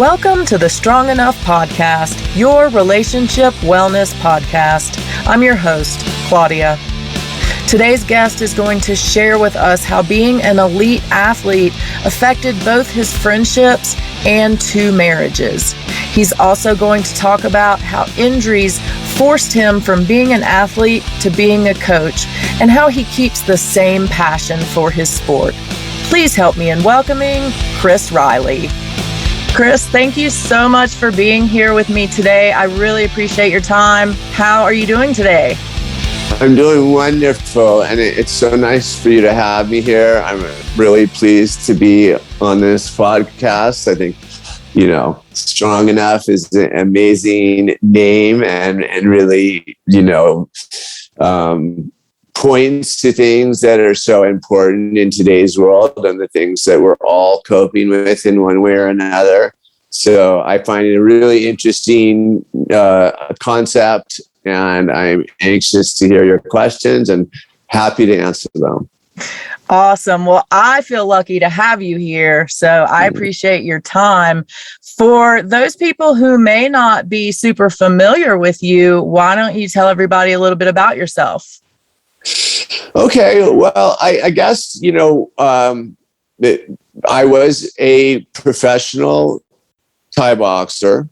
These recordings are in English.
Welcome to the Strong Enough Podcast, your relationship wellness podcast. I'm your host, Claudia. Today's guest is going to share with us how being an elite athlete affected both his friendships and 2 marriages. He's also going to talk about how injuries forced him from being an athlete to being a coach and how he keeps the same passion for his sport. Please help me in welcoming Chris Reilly. Chris, thank you so much for being here with me today. I really appreciate your time. How are you doing today? I'm doing wonderful, and it's so nice for you to have me here. I'm really pleased to be on this podcast. I think, Strong Enough is an amazing name and really, points to things that are so important in today's world and the things that we're all coping with in one way or another. So I find it a really interesting concept, and I'm anxious to hear your questions and happy to answer them. Awesome. Well, I feel lucky to have you here, so I appreciate your time. For those people who may not be super familiar with you, why don't you tell everybody a little bit about yourself? Okay, well, I guess, I was a professional Thai boxer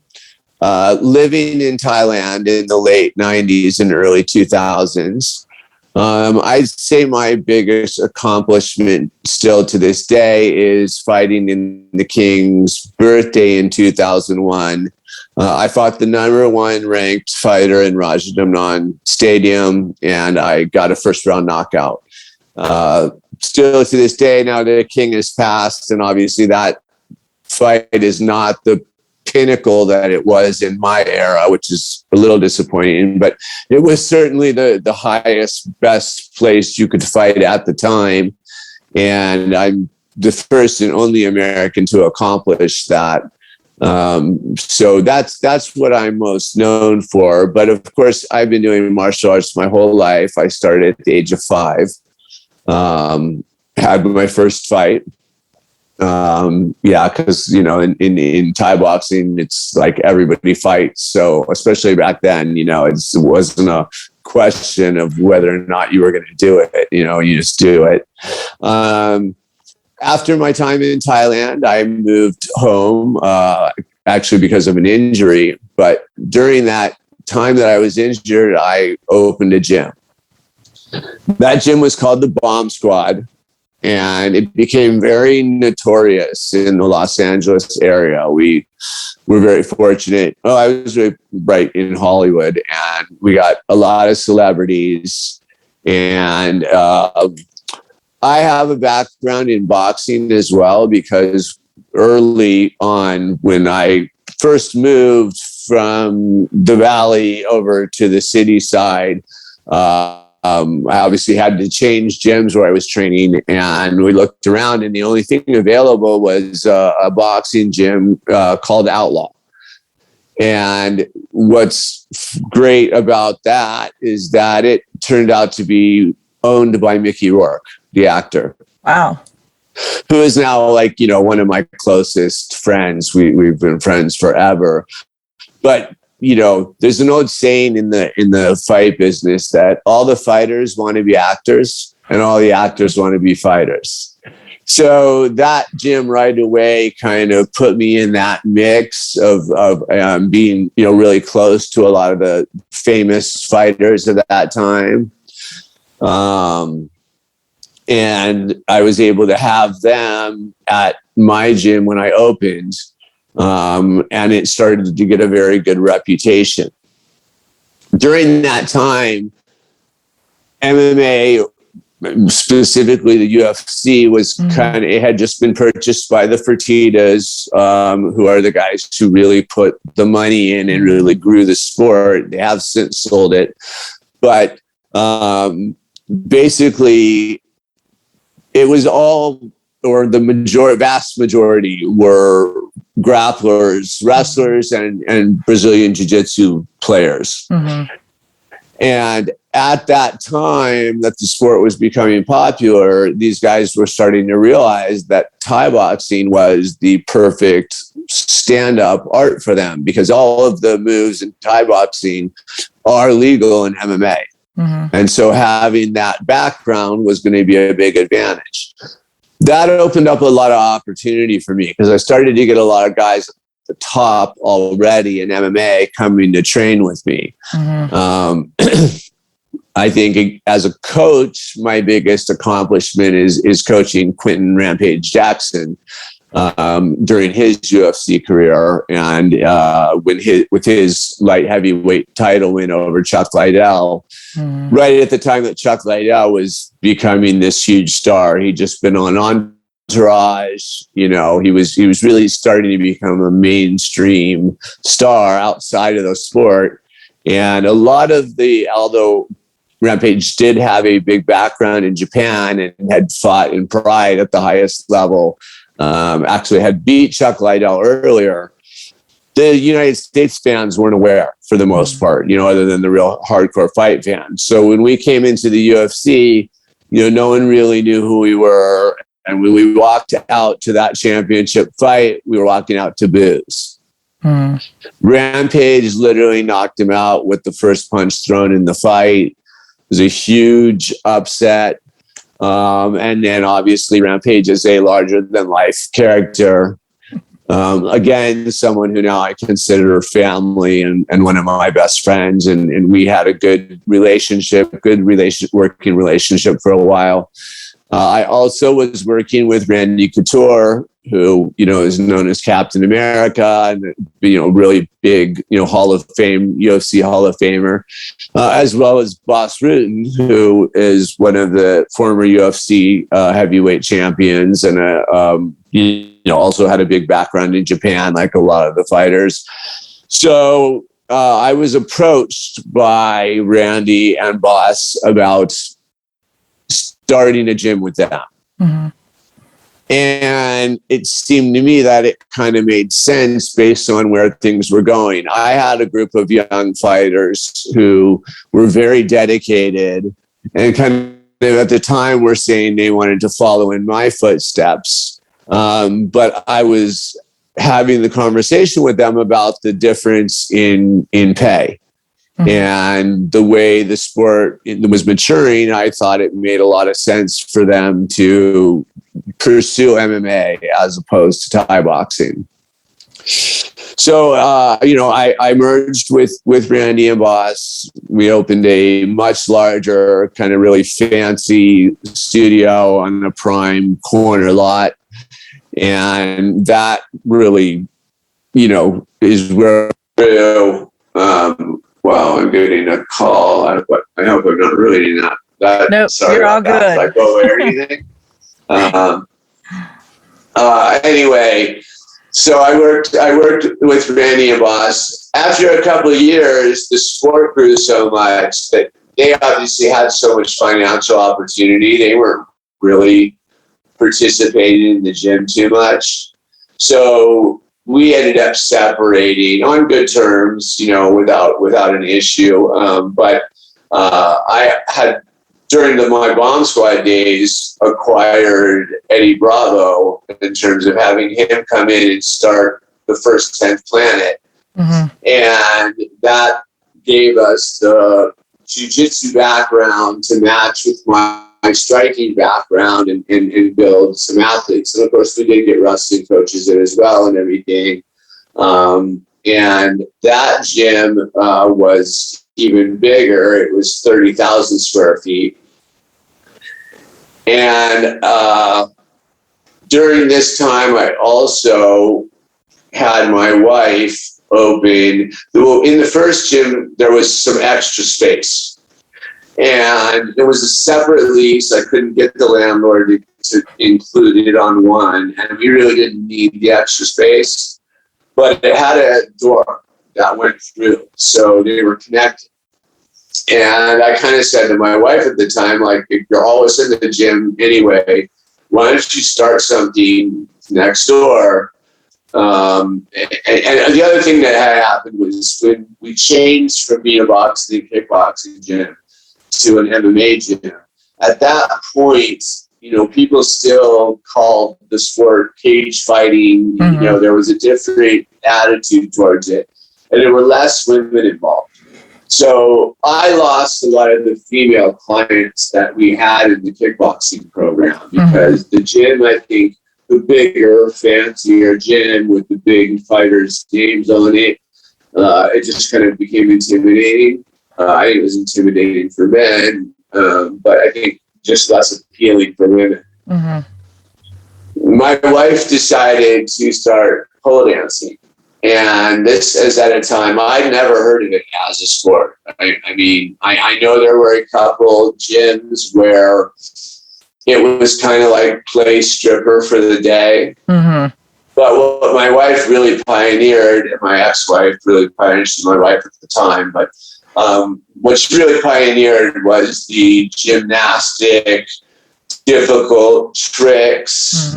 living in Thailand in the late 90s and early 2000s. I'd say my biggest accomplishment still to this day is fighting in the King's birthday in 2001. I fought the number 1 ranked fighter in Rajadamnern Stadium, and I got a first-round knockout. Still to this day, now the King has passed, and obviously that fight is not the pinnacle that it was in my era, which is a little disappointing, but it was certainly the highest, best place you could fight at the time. And I'm the first and only American to accomplish that. So that's what I'm most known for. But of course, I've been doing martial arts my whole life. I started at the age of 5. Had my first fight. Because in Thai boxing, it's like everybody fights. So especially back then, it wasn't a question of whether or not you were going to do it. You just do it. After my time in Thailand, I moved home, actually because of an injury. But during that time that I was injured, I opened a gym. That gym was called the Bomb Squad, and it became very notorious in the Los Angeles area. We were very fortunate. I was right in Hollywood, and we got a lot of celebrities. And I have a background in boxing as well, because early on when I first moved from the valley over to the city side, I obviously had to change gyms where I was training, and we looked around, and the only thing available was a boxing gym called Outlaw. And what's great about that is that it turned out to be owned by Mickey Rourke, the actor. Wow. Who is now one of my closest friends. We've been friends forever. But there's an old saying in the fight business that all the fighters want to be actors and all the actors want to be fighters. So that gym right away kind of put me in that mix of being, really close to a lot of the famous fighters of that time. And I was able to have them at my gym when I opened. And it started to get a very good reputation. During that time, MMA, specifically the UFC, was it had just been purchased by the Fertittas, who are the guys who really put the money in and really grew the sport. They have since sold it. But basically, it was all, or the vast majority were grapplers, wrestlers, and Brazilian Jiu-Jitsu players. Mm-hmm. And at that time that the sport was becoming popular, these guys were starting to realize that Thai boxing was the perfect stand-up art for them, because all of the moves in Thai boxing are legal in MMA. And so having that background was going to be a big advantage. That opened up a lot of opportunity for me, because I started to get a lot of guys at the top already in MMA coming to train with me. I think as a coach, my biggest accomplishment is coaching Quinton Rampage Jackson during his UFC career, and with his light heavyweight title win over Chuck Liddell, right at the time that Chuck Liddell was becoming this huge star. He'd just been on Entourage, he was really starting to become a mainstream star outside of the sport. And a lot of although Rampage did have a big background in Japan and had fought in Pride at the highest level, actually had beat Chuck Liddell earlier, the United States fans weren't aware for the most part, other than the real hardcore fight fans. So when we came into the UFC, no one really knew who we were. And when we walked out to that championship fight, we were walking out to boos. Rampage literally knocked him out with the first punch thrown in the fight. It was a huge upset. And then obviously Rampage is a larger than life character. Again, someone who now I consider family and one of my best friends. And we had a good working relationship for a while. I also was working with Randy Couture, who, is known as Captain America and, really big, Hall of Fame, UFC Hall of Famer, as well as Boss Rutten, who is one of the former UFC heavyweight champions and, also had a big background in Japan, like a lot of the fighters. So I was approached by Randy and Boss about starting a gym with them. And it seemed to me that it kind of made sense based on where things were going. I had a group of young fighters who were very dedicated and kind of at the time were saying they wanted to follow in my footsteps. But I was having the conversation with them about the difference in pay. And the way the sport was maturing, I thought it made a lot of sense for them to pursue MMA as opposed to Thai boxing. So, I merged with Randy and Boss. We opened a much larger, kind of really fancy studio on a prime corner lot. And that really, is where wow, I'm getting a call. I hope I'm not ruining that. Nope, sorry, you're all good. Like or anything. Anyway, so I worked with Randy and Boss. After a couple of years, the sport grew so much that they obviously had so much financial opportunity. They weren't really participating in the gym too much. So we ended up separating on good terms, without an issue. But I had, during my Bomb Squad days, acquired Eddie Bravo in terms of having him come in and start the first 10th Planet. And that gave us the jiu-jitsu background to match with my striking background and build some athletes. And of course, we did get wrestling coaches in as well and everything. And that gym was even bigger. It was 30,000 square feet. And during this time, I also had my wife open. In the first gym, there was some extra space. And there was a separate lease. I couldn't get the landlord to include it on one. And we really didn't need the extra space. But it had a door that went through. So they were connected. And I kind of said to my wife at the time, like, if you're always in the gym anyway, why don't you start something next door? And the other thing that had happened was when we changed from being a boxing and kickboxing gym to an MMA gym. At that point, people still called the sport cage fighting. Mm-hmm. There was a different attitude towards it, and there were less women involved. So I lost a lot of the female clients that we had in the kickboxing program because the gym, I think, the bigger, fancier gym with the big fighters' names on it, it just kind of became intimidating. I think it was intimidating for men, but I think just less appealing for women. Mm-hmm. My wife decided to start pole dancing. And this is at a time I'd never heard of it as a sport. I mean, I know there were a couple gyms where it was kind of like play stripper for the day. Mm-hmm. But what my wife really pioneered, and my ex-wife really pioneered, she's my wife at the time, but what she really pioneered was the gymnastic, difficult tricks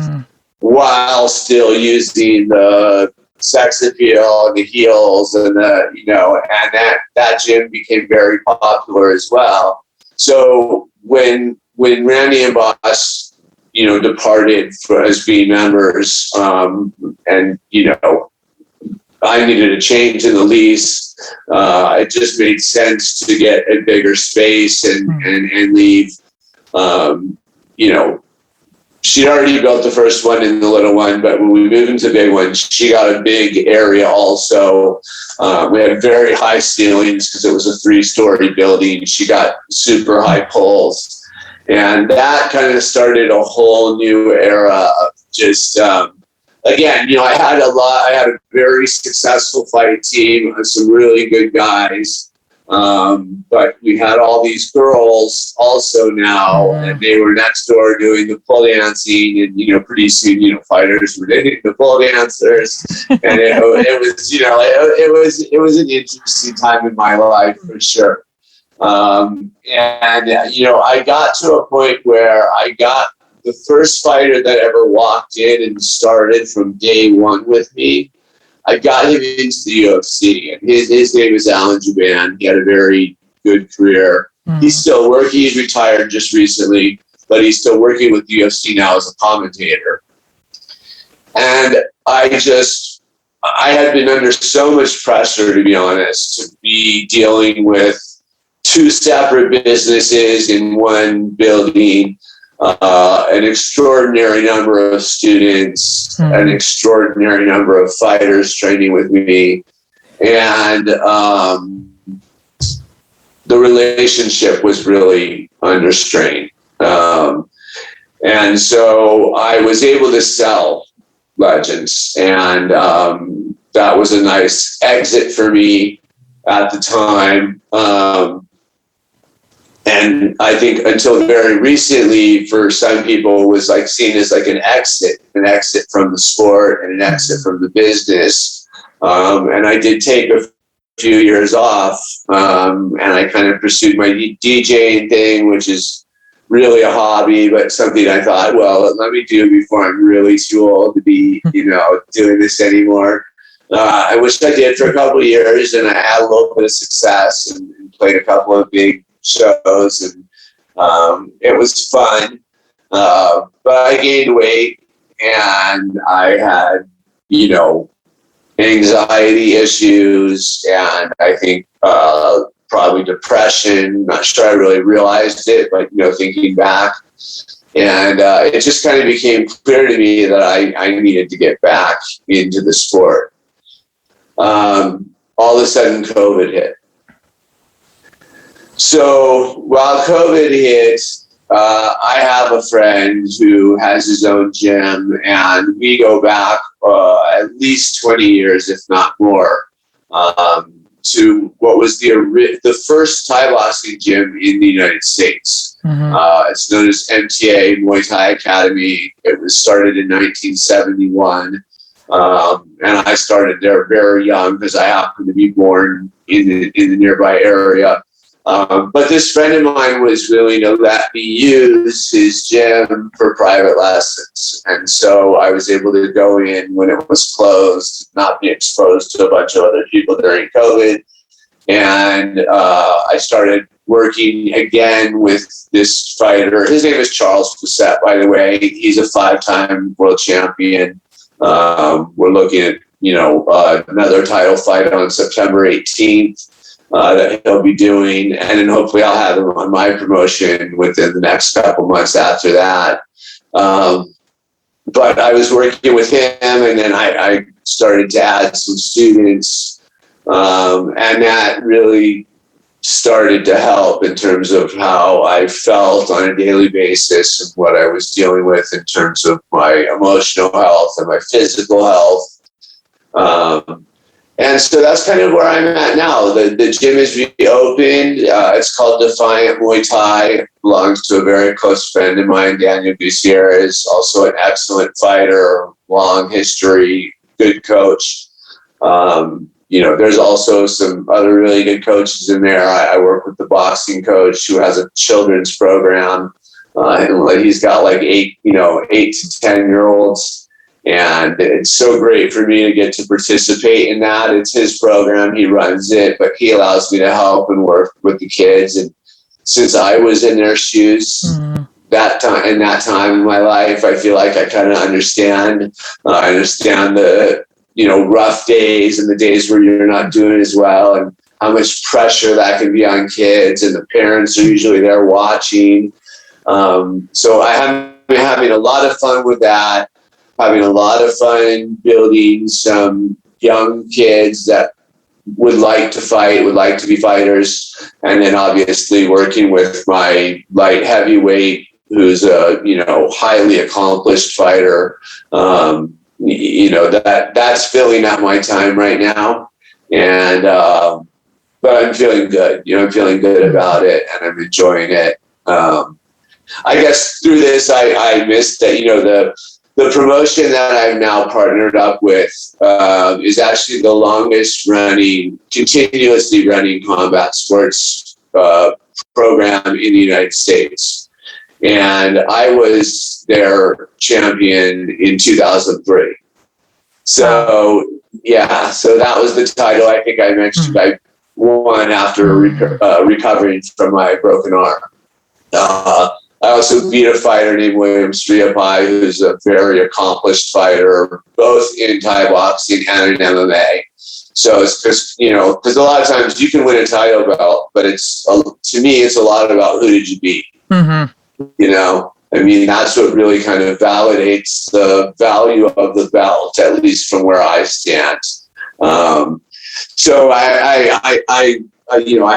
while still using the sex appeal and the heels and and that gym became very popular as well. So when Randy and Boss, departed as being members, and I needed a change in the lease, it just made sense to get a bigger space and leave. She'd already built the first one and the little one, but when we moved into the big one, she got a big area also. We had very high ceilings because it was a 3-story building. She got super high poles. And that kind of started a whole new era of just, again, I had a very successful fight team of some really good guys. But we had all these girls also now, and they were next door doing the pole dancing, and pretty soon, fighters were dating the pole dancers, and it was an interesting time in my life for sure. I got to a point where I got the first fighter that ever walked in and started from day one with me. I got him into the UFC, and his name is Alan Juban. He had a very good career. He's still working. He's retired just recently, but he's still working with the UFC now as a commentator. And I had been under so much pressure, to be honest, to be dealing with 2 separate businesses in one building, an extraordinary number of students, an extraordinary number of fighters training with me, and the relationship was really under strain. And so I was able to sell Legends, and that was a nice exit for me at the time. And I think until very recently, for some people, was like seen as like an exit from the sport and an exit from the business. And I did take a few years off, and I kind of pursued my DJing thing, which is really a hobby, but something I thought, well, let me do before I'm really too old to be, doing this anymore. I wish I did for a couple of years, and I had a little bit of success and played a couple of big shows, and it was fun, but I gained weight, and I had anxiety issues, and I think probably depression. Not sure I really realized it, but thinking back, and it just kind of became clear to me that I needed to get back into the sport. All of a sudden COVID hit. So while COVID hit, I have a friend who has his own gym, and we go back at least 20 years, if not more, to what was the first Thai boxing gym in the United States. It's known as MTA, Muay Thai Academy. It was started in 1971. And I started there very young because I happened to be born in the nearby area. But this friend of mine was willing to let me use his gym for private lessons. And so I was able to go in when it was closed, not be exposed to a bunch of other people during COVID. And I started working again with this fighter. His name is Charles Facette, by the way. He's a 5-time world champion. We're looking at, another title fight on September 18th that he'll be doing. And then hopefully I'll have him on my promotion within the next couple months after that. But I was working with him, and then I started to add some students. And that really started to help in terms of how I felt on a daily basis and what I was dealing with in terms of my emotional health and my physical health. And so that's kind of where I'm at now. The gym is reopened. It's called Defiant Muay Thai. Belongs to a very close friend of mine, Daniel Gutierrez, also an excellent fighter, long history, good coach. There's also some other really good coaches in there. I work with the boxing coach who has a children's program. And he's got like 8 to 10-year-olds. And it's so great for me to get to participate in that. It's his program. He runs it, but he allows me to help and work with the kids. And since I was in their shoes that time in my life, I feel like I kind of understand. I understand the rough days and the days where you're not doing as well, and how much pressure that can be on kids, and the parents are usually there watching. So I have been having a lot of fun with that, having a lot of fun building some young kids that would like to fight, would like to be fighters, and then obviously working with my light heavyweight, who's a highly accomplished fighter. That's filling out my time right now. And, but I'm feeling good, I'm feeling good about it, and I'm enjoying it. I guess through this, I missed that, the promotion that I've now partnered up with, is actually the longest continuously running combat sports, program in the United States. And I was their champion in 2003. So, so that was the title I think I mentioned I won after recovering from my broken arm. I also beat a fighter named William Striapai, who's a very accomplished fighter, both in Thai boxing and in MMA. So it's just, because a lot of times you can win a title belt, but to me, it's a lot about who did you beat. That's what really kind of validates the value of the belt, at least from where I stand. So I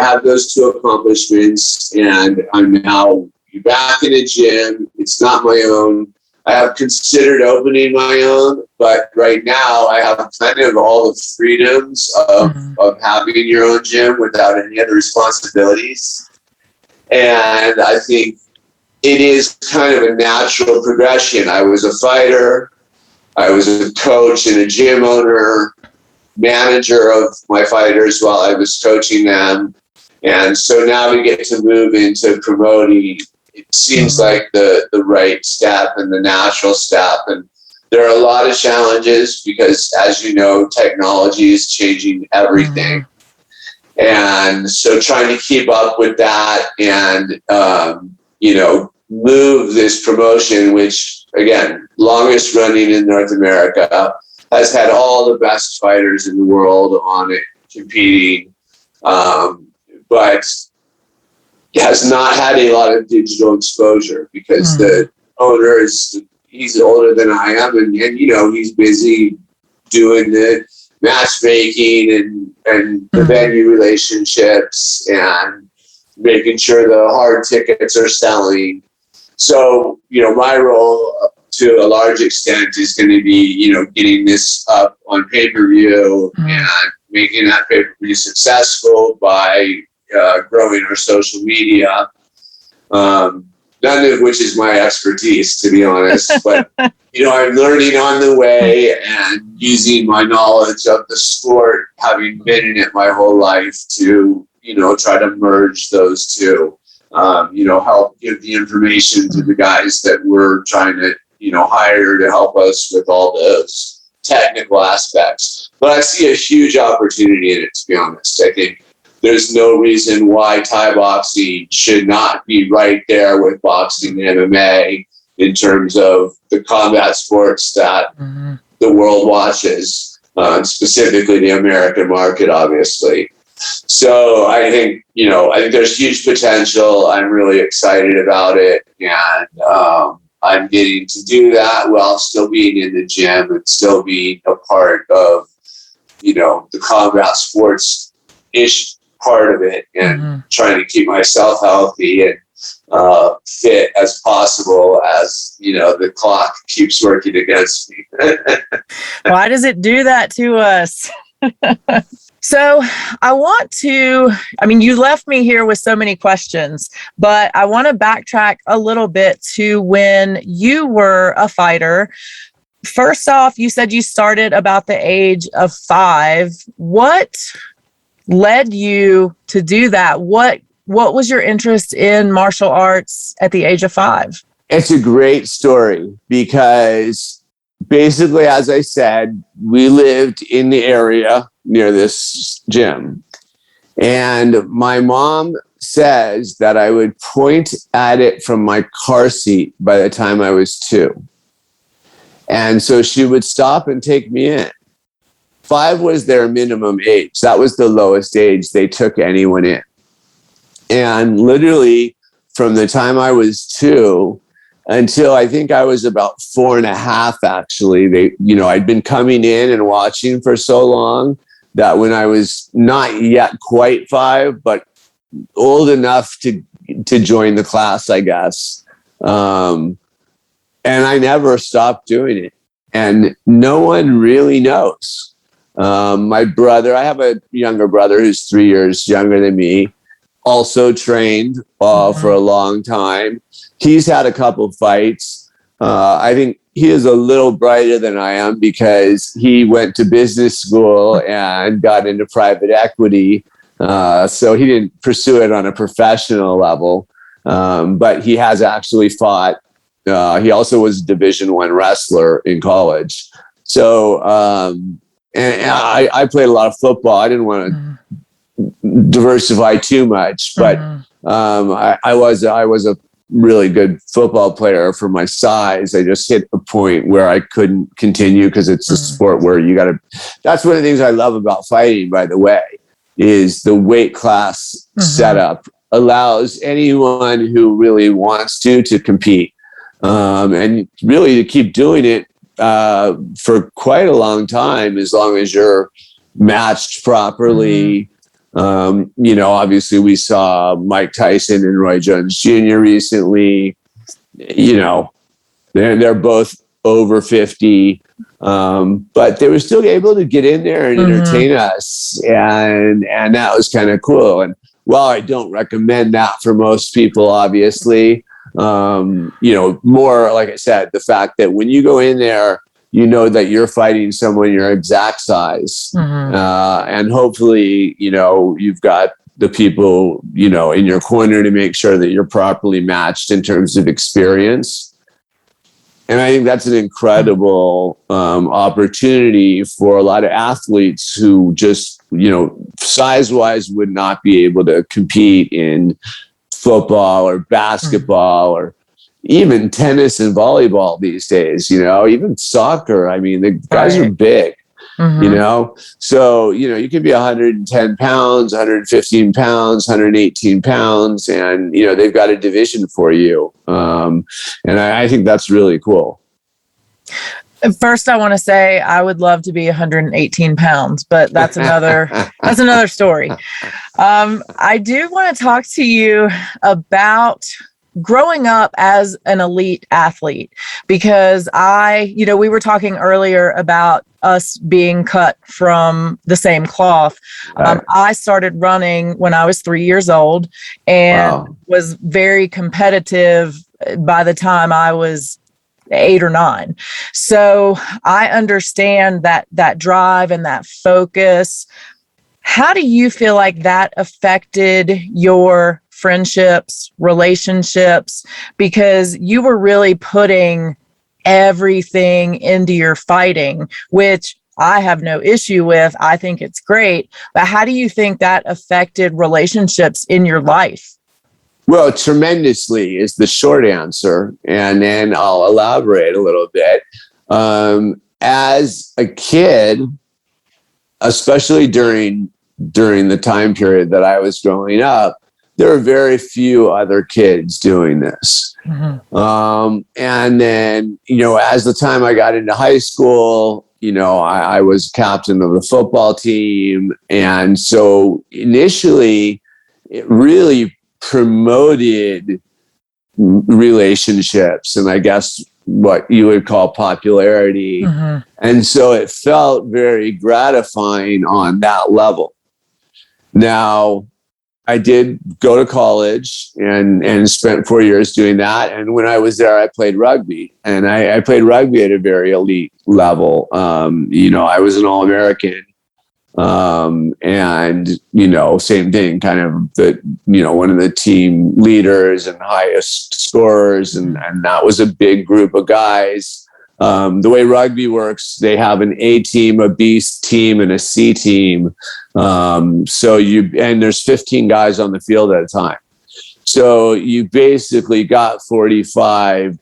have those 2 accomplishments, and I'm now back in a gym. It's not my own. I have considered opening my own, but right now I have kind of all the freedoms of having your own gym without any other responsibilities. And I think it is kind of a natural progression. I was a fighter. I was a coach and a gym owner, manager of my fighters while I was coaching them. And so now we get to move into promoting. It seems like the right step and the natural step. And there are a lot of challenges because, as you know, technology is changing everything. And so trying to keep up with that and, move this promotion, which, again, longest running in North America, has had all the best fighters in the world on it competing, but has not had a lot of digital exposure because the owner he's older than I am, and he's busy doing the matchmaking and the venue relationships and making sure the hard tickets are selling. So, my role to a large extent is going to be, getting this up on pay-per-view and making that pay-per-view successful by growing our social media. None of which is my expertise, to be honest, but, I'm learning on the way and using my knowledge of the sport, having been in it my whole life, to, try to merge those two. Help give the information to the guys that we're trying to, hire to help us with all those technical aspects. But I see a huge opportunity in it, to be honest. I think there's no reason why Thai boxing should not be right there with boxing and MMA in terms of the combat sports that the world watches, specifically the American market, obviously. So I think there's huge potential. I'm really excited about it. And I'm getting to do that while still being in the gym and still being a part of, the combat sports-ish part of it, and trying to keep myself healthy and fit as possible as, the clock keeps working against me. Why does it do that to us? So you left me here with so many questions, but I want to backtrack a little bit to when you were a fighter. First off, you said you started about the age of 5. What led you to do that? What was your interest in martial arts at the age of 5? It's a great story because basically, as I said, we lived in the area near this gym. And my mom says that I would point at it from my car seat by the time I was 2. And so she would stop and take me in. 5 was their minimum age. That was the lowest age they took anyone in. And literally from the time I was 2 until I think I was about 4.5, actually, I'd been coming in and watching for so long that when I was not yet quite 5, but old enough to join the class, I guess. And I never stopped doing it. And no one really knows. My brother, I have a younger brother who's 3 years younger than me, also trained for a long time. He's had a couple fights. I think he is a little brighter than I am because he went to business school and got into private equity. So he didn't pursue it on a professional level, but he has actually fought. He also was a Division I wrestler in college. So, and I played a lot of football. I didn't want to diversify too much, but I was a really good football player for my size. I just hit a point where I couldn't continue because it's a sport where that's one of the things I love about fighting, by the way, is the weight class setup allows anyone who really wants to compete. And really to keep doing it for quite a long time, as long as you're matched properly. Obviously we saw Mike Tyson and Roy Jones Jr. recently. They're both over 50, but they were still able to get in there and entertain us, and that was kind of cool. And while I don't recommend that for most people, obviously, more like I said, the fact that when you go in there, that you're fighting someone your exact size, and hopefully, you've got the people, in your corner to make sure that you're properly matched in terms of experience. And I think that's an incredible opportunity for a lot of athletes who just, size-wise would not be able to compete in football or basketball or even tennis and volleyball these days, even soccer. I mean, the guys are big, so, you can be 110 pounds, 115 pounds, 118 pounds, and, they've got a division for you. And I think that's really cool. First, I want to say I would love to be 118 pounds, but that's another story. I do want to talk to you about growing up as an elite athlete, because we were talking earlier about us being cut from the same cloth. I started running when I was 3 years old and was very competitive by the time I was 8 or 9. So I understand that drive and that focus. How do you feel like that affected your friendships, relationships? Because you were really putting everything into your fighting, which I have no issue with. I think it's great. But how do you think that affected relationships in your life? Well, tremendously is the short answer. And then I'll elaborate a little bit. As a kid, especially during the time period that I was growing up, there were very few other kids doing this. Mm-hmm. And then, as the time I got into high school, I was captain of the football team. And so initially, it really promoted relationships and I guess what you would call popularity. Mm-hmm. And so it felt very gratifying on that level. Now, I did go to college and spent 4 years doing that. And when I was there, I played rugby. And I played rugby at a very elite level. I was an All-American. And, same thing, kind of one of the team leaders and highest scorers. And that was a big group of guys. The way rugby works, they have an A team, a B team, and a C team. And there's 15 guys on the field at a time. So you basically got 45,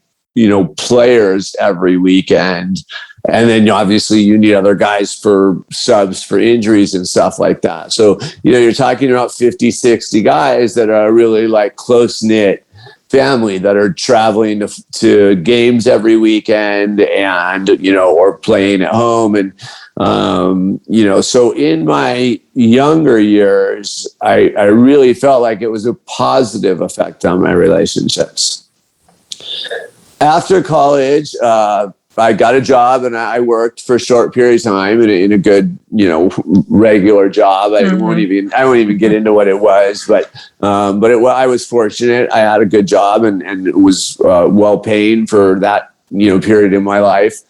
players every weekend. And then obviously you need other guys for subs for injuries and stuff like that. So, you're talking about 50, 60 guys that are really like close-knit family that are traveling to games every weekend and, or playing at home. And, so in my younger years, I really felt like it was a positive effect on my relationships. After college, I got a job and I worked for a short period of time in a good, regular job. I won't even get into what it was, but I was fortunate. I had a good job and it was well paying for that, period in my life.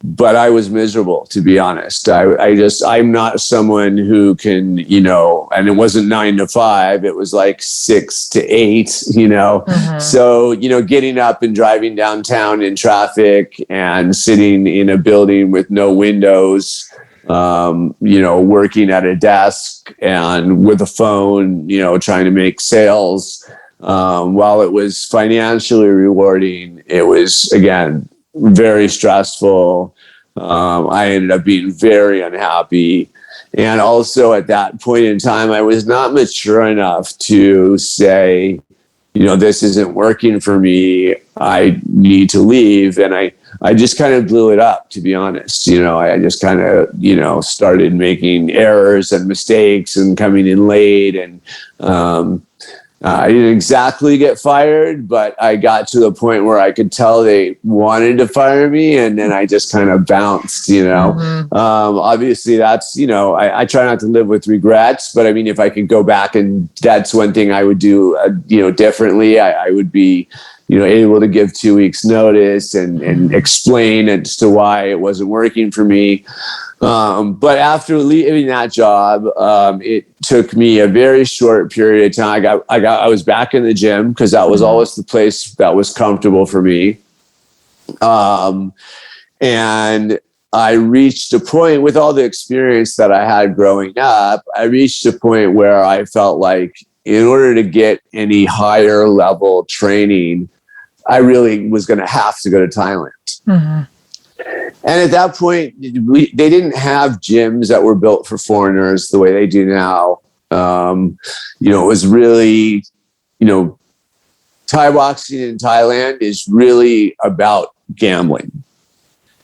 But I was miserable, to be honest. I'm not someone who can, and it wasn't 9 to 5, it was like 6 to 8, Mm-hmm. So, getting up and driving downtown in traffic and sitting in a building with no windows, working at a desk and with a phone, trying to make sales. While it was financially rewarding, it was, again, very stressful. I ended up being very unhappy. And also at that point in time, I was not mature enough to say, this isn't working for me. I need to leave. And I just kind of blew it up, to be honest. I just kind of, started making errors and mistakes and coming in late. And, I didn't exactly get fired, but I got to the point where I could tell they wanted to fire me, and then I just kind of bounced, Mm-hmm. Obviously, that's, I try not to live with regrets, but I mean, if I could go back and that's one thing I would do, differently, I would be, able to give 2 weeks notice and explain as to why it wasn't working for me. But after leaving that job, it took me a very short period of time. I was back in the gym because that was always the place that was comfortable for me. And I reached a point with all the experience that I had growing up. I reached a point where I felt like in order to get any higher level training, I really was going to have to go to Thailand. Mm-hmm. And at that point, they didn't have gyms that were built for foreigners the way they do now. It was really, Thai boxing in Thailand is really about gambling.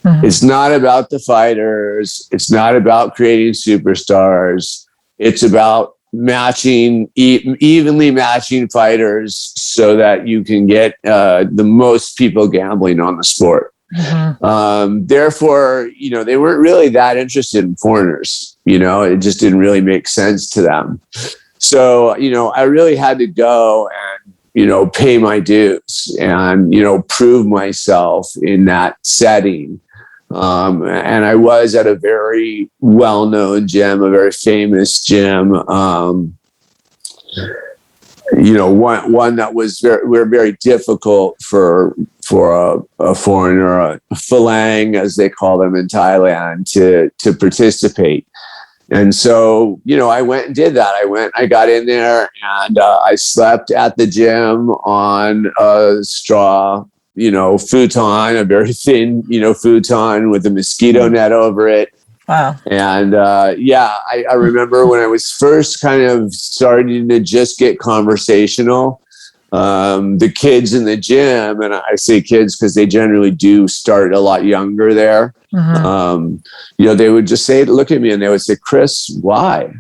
Mm-hmm. It's not about the fighters. It's not about creating superstars. It's about evenly matching fighters so that you can get the most people gambling on the sport. Mm-hmm. Therefore, they weren't really that interested in foreigners. It just didn't really make sense to them. So, I really had to go and, pay my dues and, prove myself in that setting. And I was at a very well-known gym, a very famous gym. one that was very difficult for a foreigner, a phalang, as they call them in Thailand, to participate. And so, I went and did that. I got in there and I slept at the gym on a straw, futon, a very thin, futon with a mosquito net over it. Wow. And I remember when I was first kind of starting to just get conversational, the kids in the gym, and I say kids because they generally do start a lot younger there. Mm-hmm. They would just look at me and they would say, Chris, why?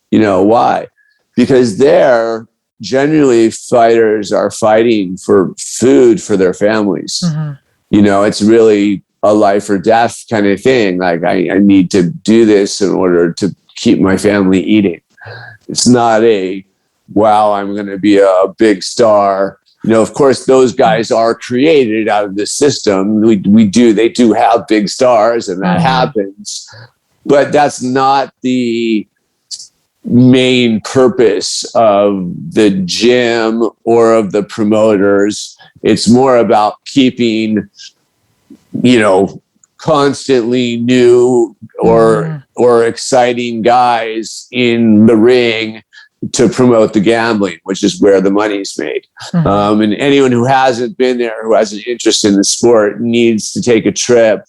Why? Because there, generally fighters are fighting for food for their families. Mm-hmm. It's really a life or death kind of thing. Like I need to do this in order to keep my family eating. It's not wow, I'm going to be a big star. Of course, those guys are created out of the system. They do have big stars and that happens, but that's not the main purpose of the gym or of the promoters. It's more about keeping, constantly new or exciting guys in the ring to promote the gambling, which is where the money's made. Mm-hmm. And anyone who hasn't been there, who has an interest in the sport, needs to take a trip,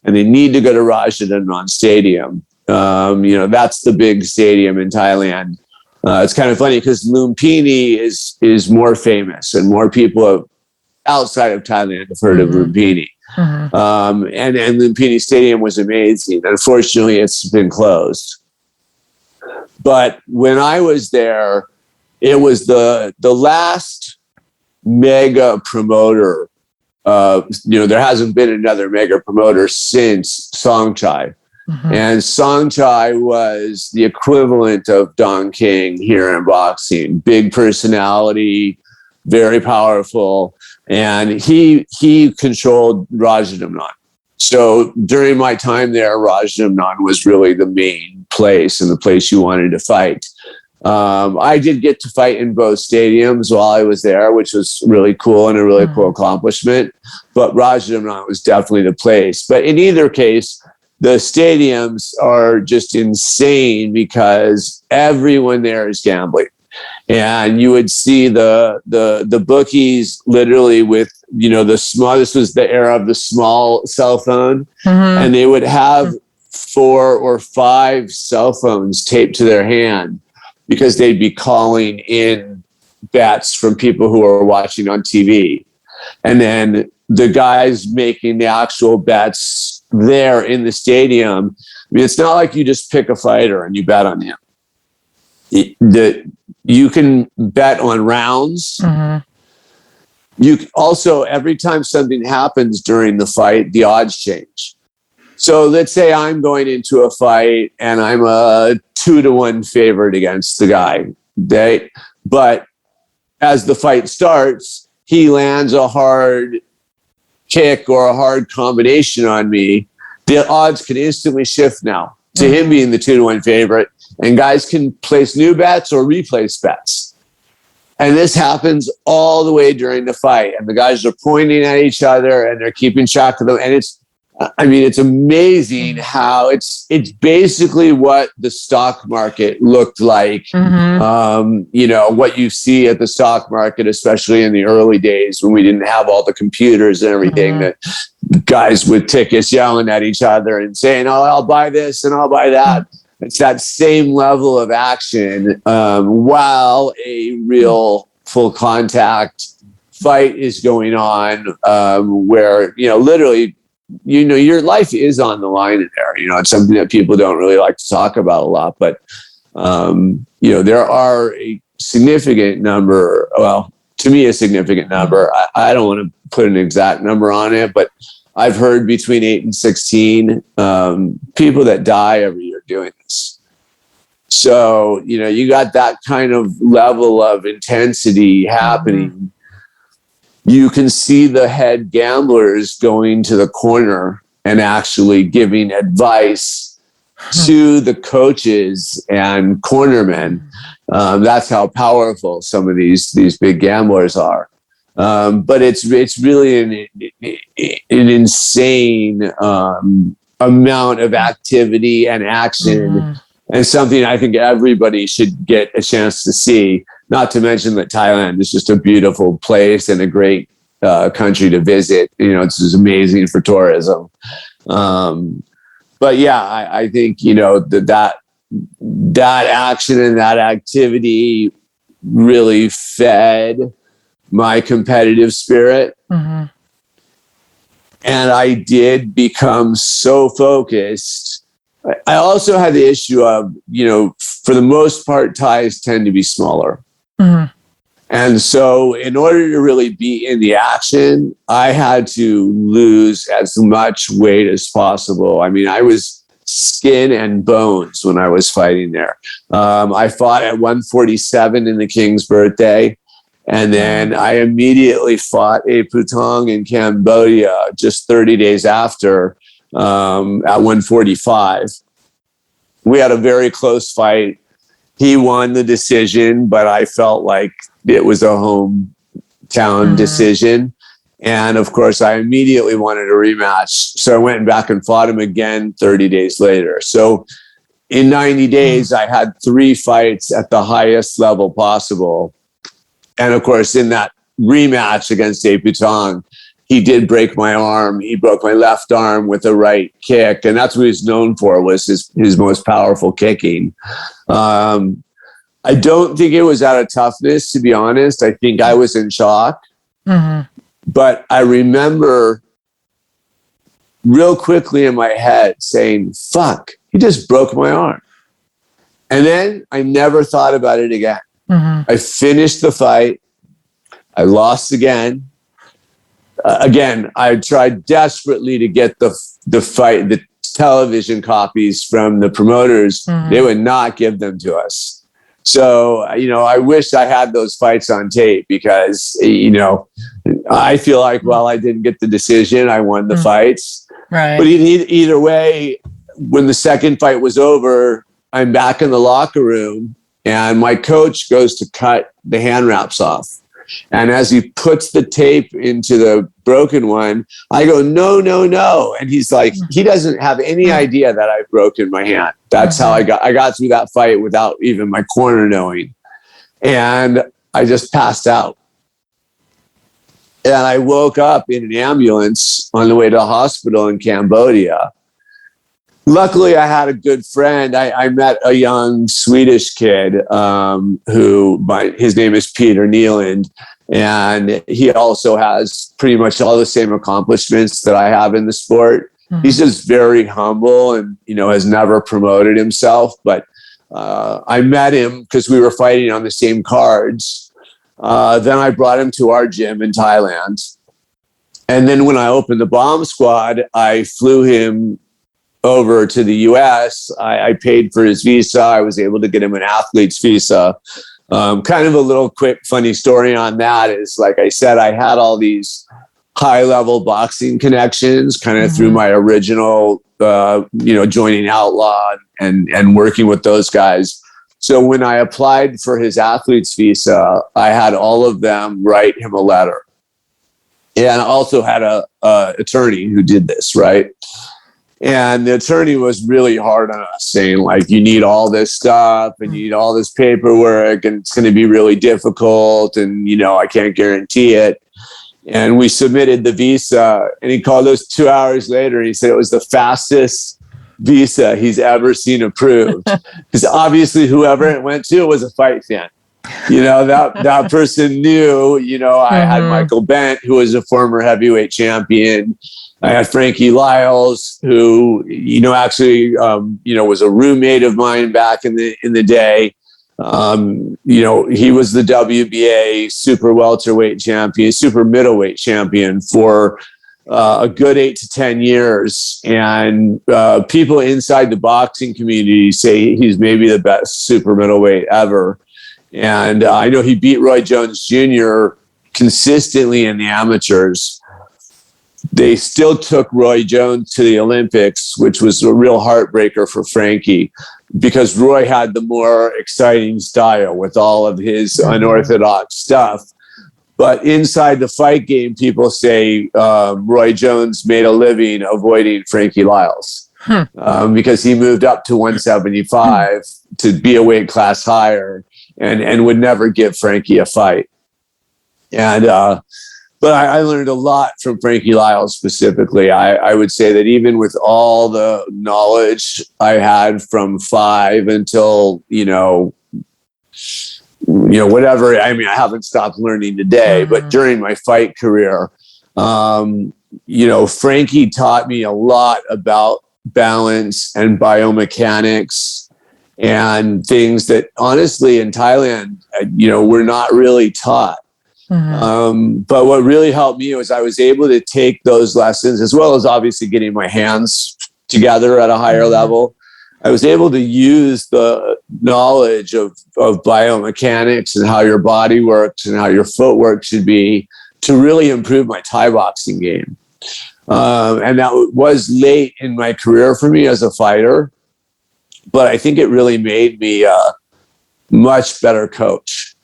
and they need to go to Rajadamnern Stadium. That's the big stadium in Thailand. It's kind of funny because Lumpini is more famous, and more people outside of Thailand have heard of Lumpini. Mm-hmm. And Lumpini Stadium was amazing. Unfortunately, it's been closed. But when I was there, it was the last mega promoter. There hasn't been another mega promoter since Songchai. Mm-hmm. And Songchai was the equivalent of Don King here in boxing. Big personality, very powerful. And he controlled Rajadamnern. So during my time there, Rajadamnern was really the main place and the place you wanted to fight. I did get to fight in both stadiums while I was there, which was really cool and a really cool accomplishment. But Rajadamnern was definitely the place. But in either case, the stadiums are just insane because everyone there is gambling. And you would see the bookies literally with, the small, this was the era of the small cell phone. Mm-hmm. And they would have 4 or 5 cell phones taped to their hand because they'd be calling in bets from people who are watching on TV. And then the guys making the actual bets there in the stadium. I mean, it's not like you just pick a fighter and you bet on him. You can bet on rounds. Mm-hmm. You also, every time something happens during the fight, the odds change. So let's say I'm going into a fight and I'm a 2-1 favorite against the guy. But as the fight starts, he lands a hard kick or a hard combination on me. The odds can instantly shift now to him being the 2-1 favorite. And guys can place new bets or replace bets. And this happens all the way during the fight. And the guys are pointing at each other and they're keeping track of them. And it's amazing how it's basically what the stock market looked like. Mm-hmm. What you see at the stock market, especially in the early days when we didn't have all the computers and everything, that guys with tickets yelling at each other and saying, oh, I'll buy this and I'll buy that. It's that same level of action while a real full contact fight is going on where, literally, your life is on the line in there. It's something that people don't really like to talk about a lot, but, there are a significant number, to me, a significant number. I don't want to put an exact number on it, but I've heard between 8 and 16 people that die every year doing this. So, you got that kind of level of intensity happening. Mm-hmm. You can see the head gamblers going to the corner and actually giving advice to the coaches and cornermen. That's how powerful some of these big gamblers are. But it's really an insane amount of activity and action, and something I think everybody should get a chance to see. Not to mention that Thailand is just a beautiful place and a great country to visit. It's just amazing for tourism. But yeah, I think that action and that activity really fed my competitive spirit. And I did become so focused. I also had the issue of, for the most part, Thais tend to be smaller. And so in order to really be in the action, I had to lose as much weight as possible. I mean, I was skin and bones when I was fighting there. I fought at 147 in the King's birthday. And then I immediately fought EP15 in Cambodia just 30 days after at 145. We had a very close fight. He won the decision, but I felt like it was a hometown decision. And of course, I immediately wanted a rematch. So I went back and fought him again 30 days later. So in 90 days, I had 3 fights at the highest level possible. And of course, in that rematch against EP15, he did break my arm. He broke my left arm with a right kick. And that's what he's known for, was his most powerful kicking. I don't think it was out of toughness, to be honest. I think I was in shock. But I remember real quickly in my head saying, fuck, he just broke my arm. And then I never thought about it again. I finished the fight. I lost again. I tried desperately to get the television copies from the promoters. They would not give them to us. So, I wish I had those fights on tape, because, I feel like, well, I didn't get the decision. I won the fights. Right. But either way, when the second fight was over, I'm back in the locker room, and my coach goes to cut the hand wraps off. And as he puts the tape into the broken one, I go, no. And he's like, he doesn't have any idea that I've broken my hand. That's how I got through that fight without even my corner knowing. And I just passed out. And I woke up in an ambulance on the way to a hospital in Cambodia. Luckily, I had a good friend. I met a young Swedish kid his name is Peter Neeland, and he also has pretty much all the same accomplishments that I have in the sport. He's just very humble and, has never promoted himself. But I met him because we were fighting on the same cards. Then I brought him to our gym in Thailand. And then when I opened the bomb squad, I flew him over to the US. I paid for his visa. I was able to get him an athlete's visa. Kind of a little quick funny story on that is, like I said, I had all these high-level boxing connections kind of through my original, joining Outlaw and working with those guys. So when I applied for his athlete's visa, I had all of them write him a letter. And I also had a attorney who did this, right? And the attorney was really hard on us, saying, like, you need all this stuff and you need all this paperwork and it's going to be really difficult. And, I can't guarantee it. And we submitted the visa, and he called us 2 hours later. He said it was the fastest visa he's ever seen approved. Because obviously whoever it went to was a fight fan. That person knew, I had Michael Bent, who was a former heavyweight champion. I had Frankie Lyles, who, actually, was a roommate of mine back in the day. He was the WBA super welterweight champion, super middleweight champion for a good 8 to 10 years. And people inside the boxing community say he's maybe the best super middleweight ever. And I know he beat Roy Jones Jr. consistently in the amateurs. They still took Roy Jones to the Olympics, which was a real heartbreaker for Frankie. because Roy had the more exciting style with all of his unorthodox stuff. But inside the fight game, people say Roy Jones made a living avoiding Frankie Lyles because he moved up to 175 to be a weight class higher and would never give Frankie a fight. And but I learned a lot from Frankie Lyles specifically. I would say that even with all the knowledge I had from 5 until, whatever. I mean, I haven't stopped learning today, but during my fight career, Frankie taught me a lot about balance and biomechanics and things that honestly in Thailand, we're not really taught. But what really helped me was I was able to take those lessons, as well as obviously getting my hands together at a higher level. I was able to use the knowledge of biomechanics and how your body works and how your footwork should be to really improve my Thai boxing game. And that was late in my career for me as a fighter, but I think it really made me a much better coach.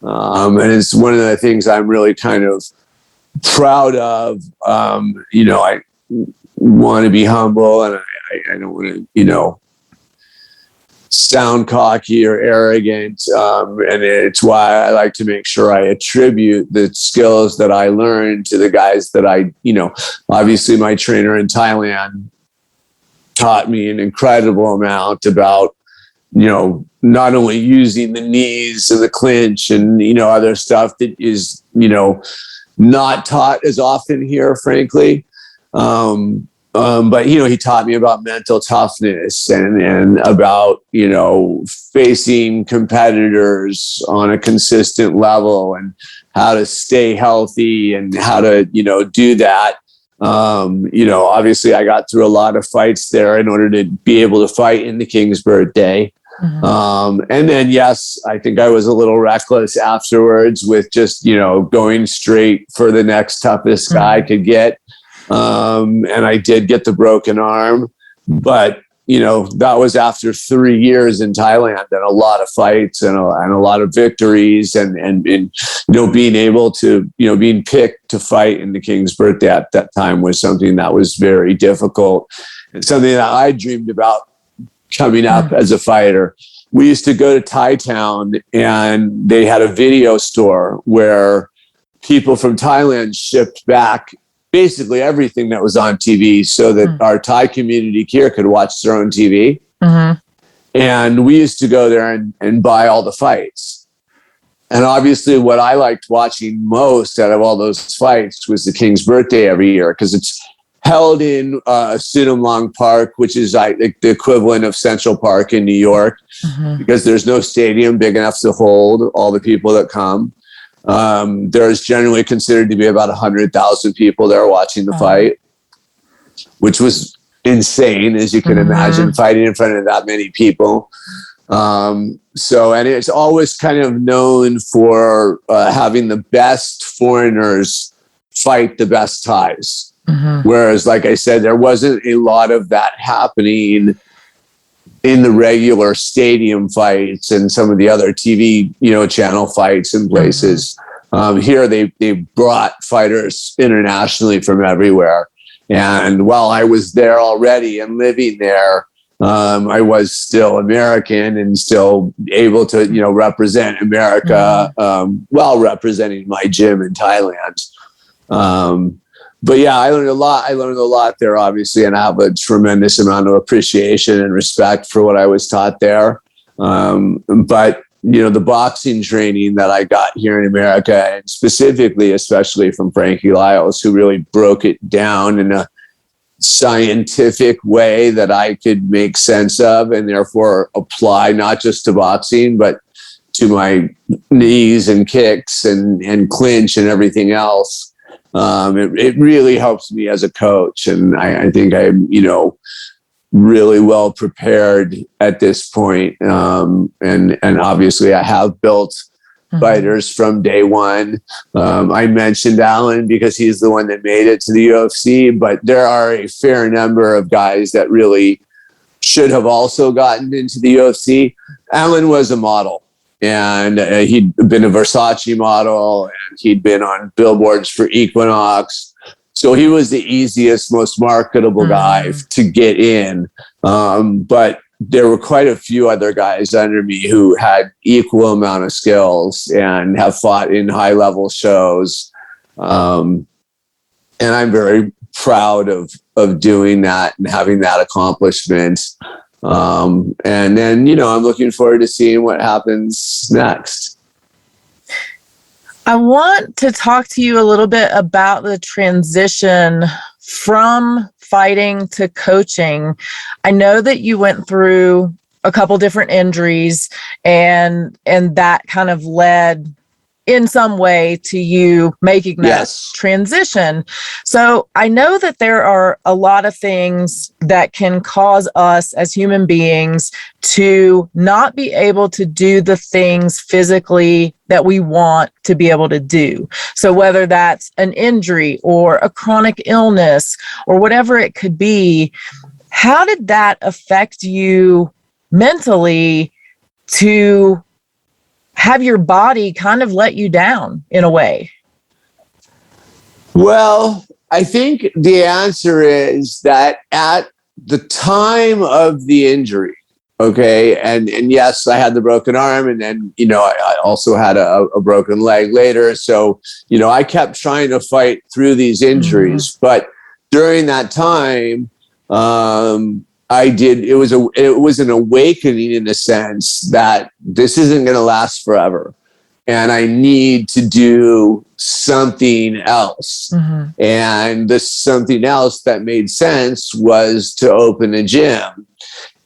And it's one of the things I'm really kind of proud of. I want to be humble, and I don't want to, sound cocky or arrogant. And it's why I like to make sure I attribute the skills that I learned to the guys that obviously my trainer in Thailand taught me an incredible amount about, not only using the knees and the clinch and, other stuff that is, not taught as often here, frankly. But, he taught me about mental toughness and about, facing competitors on a consistent level and how to stay healthy and how to, do that. Obviously I got through a lot of fights there in order to be able to fight in the King's birthday. And then, yes, I think I was a little reckless afterwards with just, going straight for the next toughest guy I could get. And I did get the broken arm, but, that was after 3 years in Thailand and a lot of fights and a lot of victories and being able to, being picked to fight in the King's birthday at that time was something that was very difficult and something that I dreamed about coming up as a fighter. We used to go to Thai Town and they had a video store where people from Thailand shipped back basically everything that was on TV so that our Thai community here could watch their own TV. And we used to go there and buy all the fights. And obviously what I liked watching most out of all those fights was the King's birthday every year because it's held in Sunam Long Park, which is like the equivalent of Central Park in New York, because there's no stadium big enough to hold all the people that come. There's generally considered to be about 100,000 people there watching the fight, which was insane, as you can imagine, fighting in front of that many people. And it's always kind of known for having the best foreigners fight the best Thais. Whereas, like I said, there wasn't a lot of that happening in the regular stadium fights and some of the other TV, channel fights and places. Here, they brought fighters internationally from everywhere. And while I was there already and living there, I was still American and still able to, represent America while representing my gym in Thailand. But yeah, I learned a lot. I learned a lot there, obviously, and I have a tremendous amount of appreciation and respect for what I was taught there. But, the boxing training that I got here in America, and specifically, especially from Frankie Lyles, who really broke it down in a scientific way that I could make sense of and therefore apply not just to boxing, but to my knees and kicks and clinch and everything else. It really helps me as a coach. And I think I'm, really well prepared at this point. And obviously I have built fighters from day one. I mentioned Alan because he's the one that made it to the UFC, but there are a fair number of guys that really should have also gotten into the UFC. Alan was a model, and he'd been a Versace model, and he'd been on billboards for Equinox. So he was the easiest, most marketable guy to get in. But there were quite a few other guys under me who had equal amount of skills and have fought in high level shows. And I'm very proud of doing that and having that accomplishment. And then, I'm looking forward to seeing what happens next. I want to talk to you a little bit about the transition from fighting to coaching. I know that you went through a couple different injuries, and that kind of led in some way to you making that transition. So I know that there are a lot of things that can cause us as human beings to not be able to do the things physically that we want to be able to do. So whether that's an injury or a chronic illness or whatever it could be, how did that affect you mentally to have your body kind of let you down in a way? Well, I think the answer is that at the time of the injury, okay, and yes, I had the broken arm, and then, I also had a broken leg later. So, I kept trying to fight through these injuries, but during that time, it was an awakening in the sense that this isn't going to last forever, and I need to do something else. And the something else that made sense was to open a gym.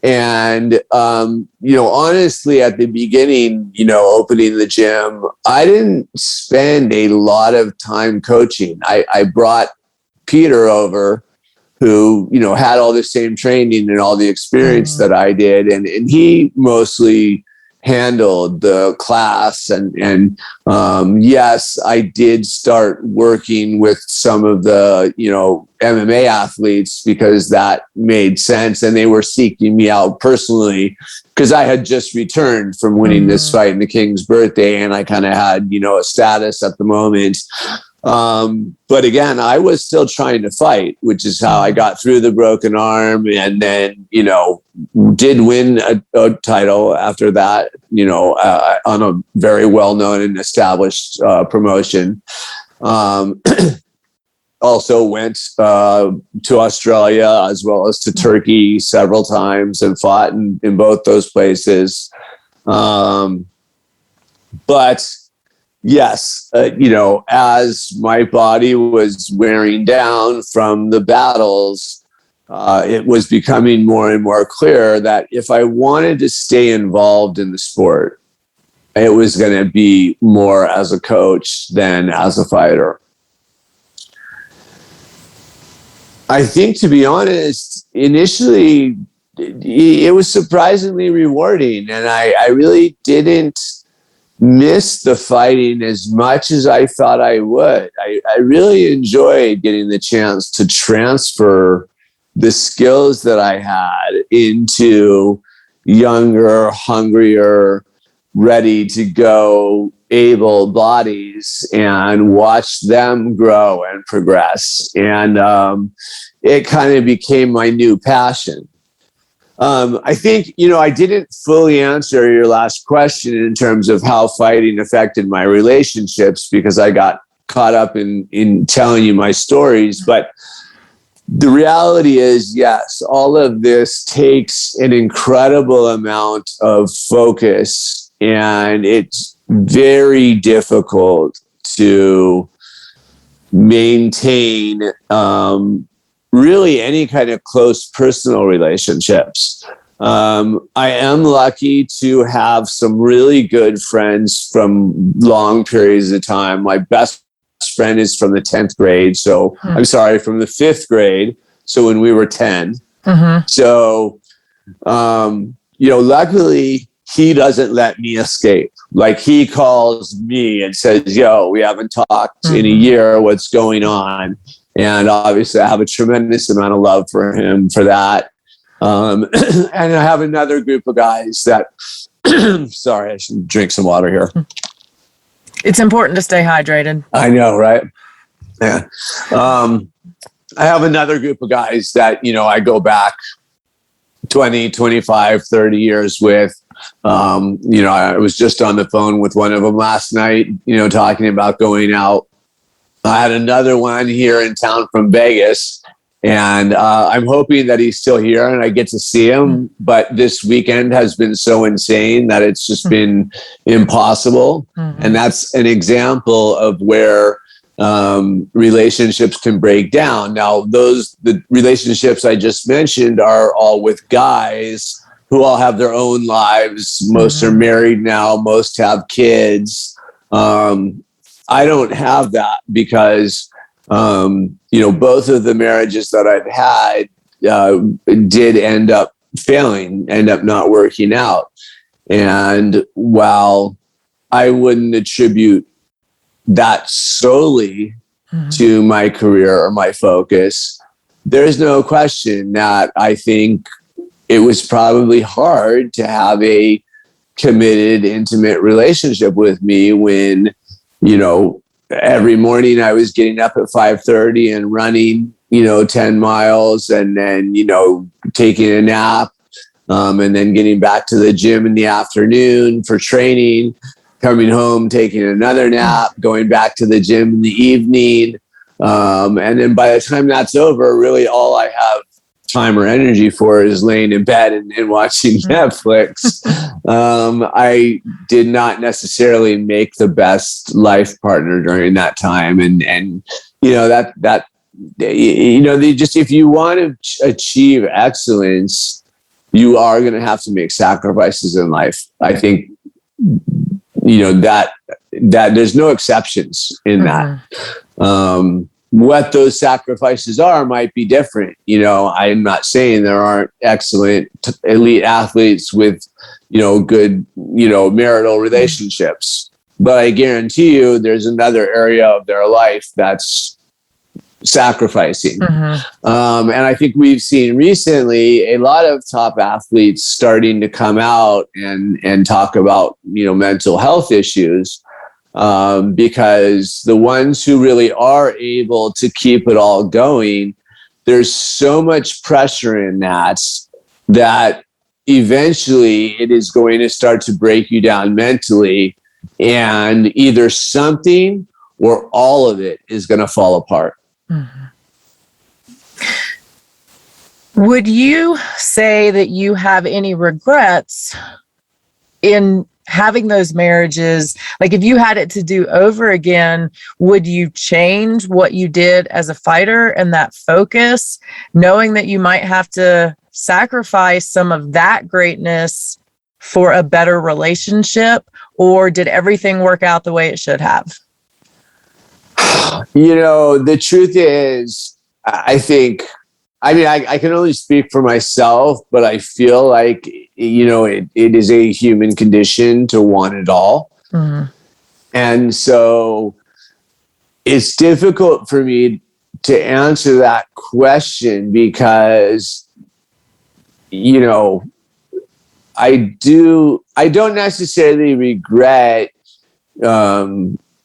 And, honestly, at the beginning, opening the gym, I didn't spend a lot of time coaching. I brought Peter over, who, had all the same training and all the experience that I did. And he mostly handled the class. And yes, I did start working with some of the, MMA athletes because that made sense. And they were seeking me out personally because I had just returned from winning this fight in the King's birthday. And I kind of had, a status at the moment. But again, I was still trying to fight, which is how I got through the broken arm, and then, did win a title after that, on a very well-known and established promotion. Also went to Australia as well as to Turkey several times and fought in both those places. But yes, as my body was wearing down from the battles, it was becoming more and more clear that if I wanted to stay involved in the sport, it was going to be more as a coach than as a fighter. I think, to be honest, initially it was surprisingly rewarding, and I really didn't miss the fighting as much as I thought I would. I really enjoyed getting the chance to transfer the skills that I had into younger, hungrier, ready to go, able bodies and watch them grow and progress. And it kind of became my new passion. I think, I didn't fully answer your last question in terms of how fighting affected my relationships because I got caught up in telling you my stories. But the reality is, yes, all of this takes an incredible amount of focus, and it's very difficult to maintain really any kind of close personal relationships. I am lucky to have some really good friends from long periods of time. My best friend is from the 10th grade. So I'm sorry, from the 5th grade. So when we were 10. So, luckily he doesn't let me escape. Like, he calls me and says, yo, we haven't talked in a year. What's going on? And obviously I have a tremendous amount of love for him for that. And I have another group of guys that, sorry, I should drink some water here. It's important to stay hydrated. I know, right? Yeah. I have another group of guys that, I go back 20, 25, 30 years with. I was just on the phone with one of them last night, talking about going out. I had another one here in town from Vegas, and I'm hoping that he's still here and I get to see him. But this weekend has been so insane that it's just been impossible. And that's an example of where relationships can break down. Now, the relationships I just mentioned are all with guys who all have their own lives. Most are married now. Most have kids. I don't have that because, both of the marriages that I've had did end up failing, end up not working out. And while I wouldn't attribute that solely to my career or my focus, there's no question that I think it was probably hard to have a committed, intimate relationship with me when, every morning I was getting up at 5:30 and running, 10 miles and then, taking a nap, and then getting back to the gym in the afternoon for training, coming home, taking another nap, going back to the gym in the evening. And then by the time that's over, really all I have time or energy for is laying in bed and watching Netflix. I did not necessarily make the best life partner during that time. And if you want to achieve excellence, you are going to have to make sacrifices in life. I think, that there's no exceptions in that. What those sacrifices are might be different. I'm not saying there aren't excellent elite athletes with, good, marital relationships, but I guarantee you there's another area of their life that's sacrificing. And I think we've seen recently a lot of top athletes starting to come out and talk about, mental health issues. Because the ones who really are able to keep it all going, there's so much pressure in that eventually it is going to start to break you down mentally, and either something or all of it is going to fall apart. Would you say that you have any regrets in having those marriages? Like, if you had it to do over again, would you change what you did as a fighter and that focus, knowing that you might have to sacrifice some of that greatness for a better relationship? Or did everything work out the way it should have? The truth is, I think, I can only speak for myself, but I feel like, it is a human condition to want it all. And so it's difficult for me to answer that question because, I don't necessarily regret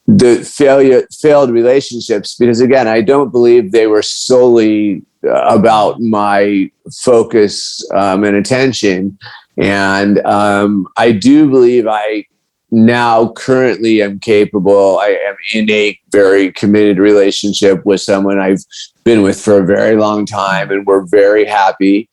the failed relationships, because again, I don't believe they were solely about my focus and attention. And I do believe I now currently am capable. I am in a very committed relationship with someone I've been with for a very long time, and we're very happy.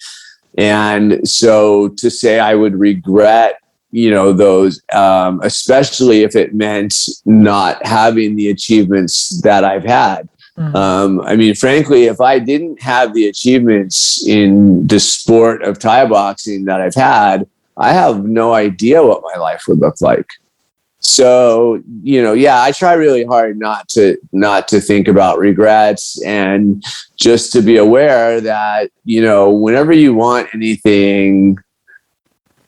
And so to say I would regret, those, especially if it meant not having the achievements that I've had. Frankly, if I didn't have the achievements in the sport of Thai boxing that I've had, I have no idea what my life would look like. So, I try really hard not to think about regrets, and just to be aware that, whenever you want anything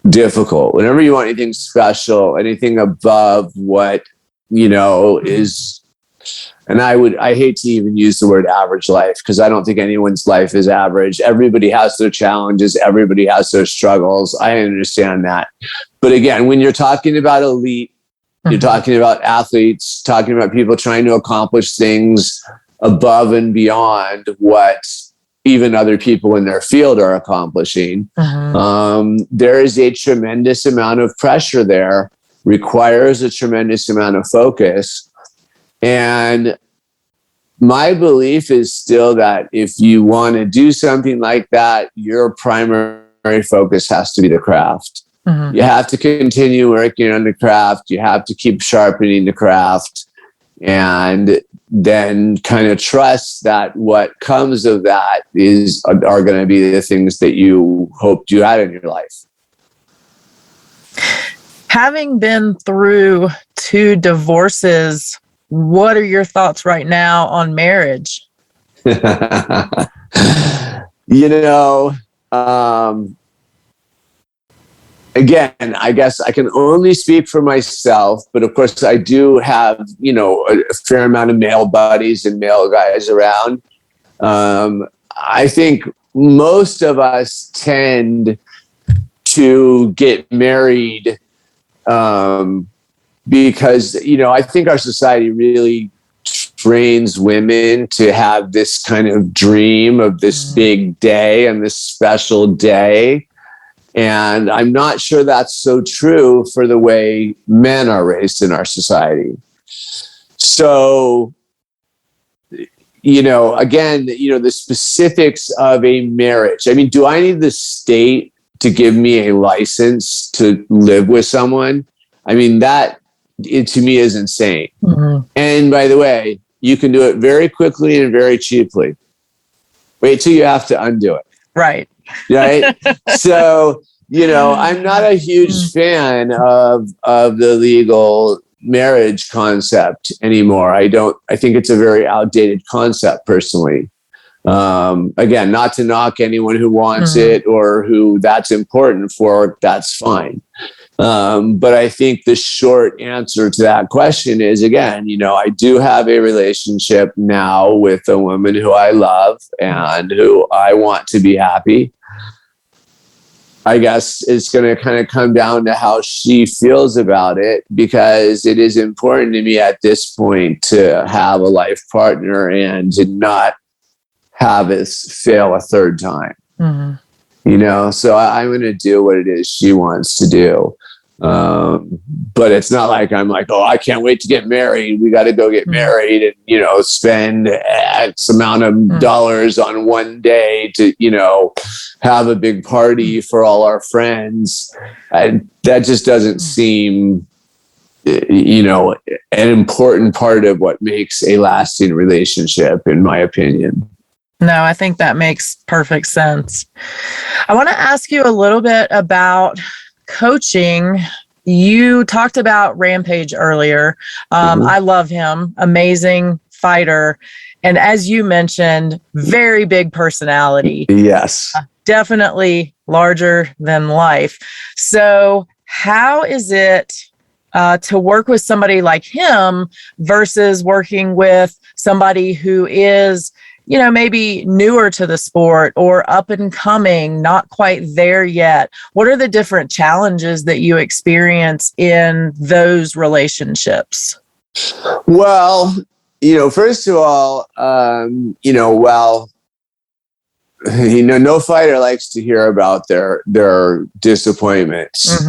difficult, whenever you want anything special, anything above what, is And I hate to even use the word average life, because I don't think anyone's life is average. Everybody has their challenges. Everybody has their struggles. I understand that. But again, when you're talking about elite, you're talking about athletes, talking about people trying to accomplish things above and beyond what even other people in their field are accomplishing. There is a tremendous amount of pressure there, requires a tremendous amount of focus. And my belief is still that if you want to do something like that, your primary focus has to be the craft. You have to continue working on the craft. You have to keep sharpening the craft, and then kind of trust that what comes of that are going to be the things that you hoped you had in your life. Having been through 2 divorces, what are your thoughts right now on marriage? Again, I guess I can only speak for myself, but of course I do have, a fair amount of male buddies and male guys around. I think most of us tend to get married because, I think our society really trains women to have this kind of dream of this big day and this special day. And I'm not sure that's so true for the way men are raised in our society. So, again, the specifics of a marriage. I mean, do I need the state to give me a license to live with someone? I mean, to me is insane. And by the way, you can do it very quickly and very cheaply. Wait till you have to undo it. Right. Right. So, I'm not a huge fan of the legal marriage concept anymore. I think it's a very outdated concept personally. Again, not to knock anyone who wants it or who that's important for, that's fine. But I think the short answer to that question is, again, I do have a relationship now with a woman who I love and who I want to be happy. I guess it's going to kind of come down to how she feels about it, because it is important to me at this point to have a life partner and to not have us fail a third time. So I'm going to do what it is she wants to do. But it's not like I'm like, oh, I can't wait to get married. We got to go get married and, spend X amount of dollars on one day to, have a big party for all our friends. That just doesn't seem, an important part of what makes a lasting relationship, in my opinion. No, I think that makes perfect sense. I want to ask you a little bit about coaching. You talked about Rampage earlier. I love him. Amazing fighter. And as you mentioned, very big personality. Yes. Definitely larger than life. So how is it to work with somebody like him versus working with somebody who is, maybe newer to the sport or up and coming, not quite there yet? What are the different challenges that you experience in those relationships? Well, first of all, no fighter likes to hear about their disappointments,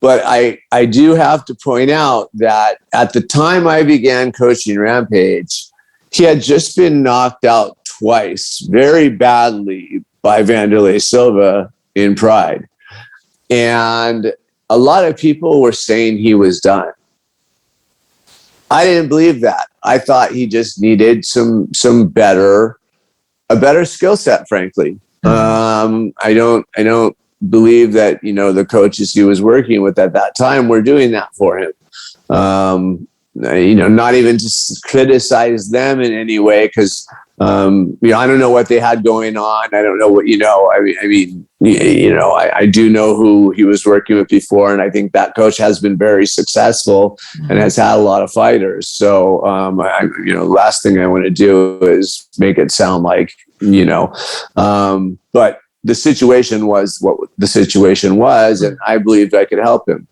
but I do have to point out that at the time I began coaching Rampage, he had just been knocked out twice very badly by Vanderlei Silva in Pride. And a lot of people were saying he was done. I didn't believe that. I thought he just needed a better skill set, frankly. I don't believe that, the coaches he was working with at that time were doing that for him. Not even to criticize them in any way, because I don't know what they had going on. I don't know what, I do know who he was working with before. And I think that coach has been very successful and has had a lot of fighters. So, last thing I want to do is make it sound like, but the situation was what the situation was, and I believed I could help him.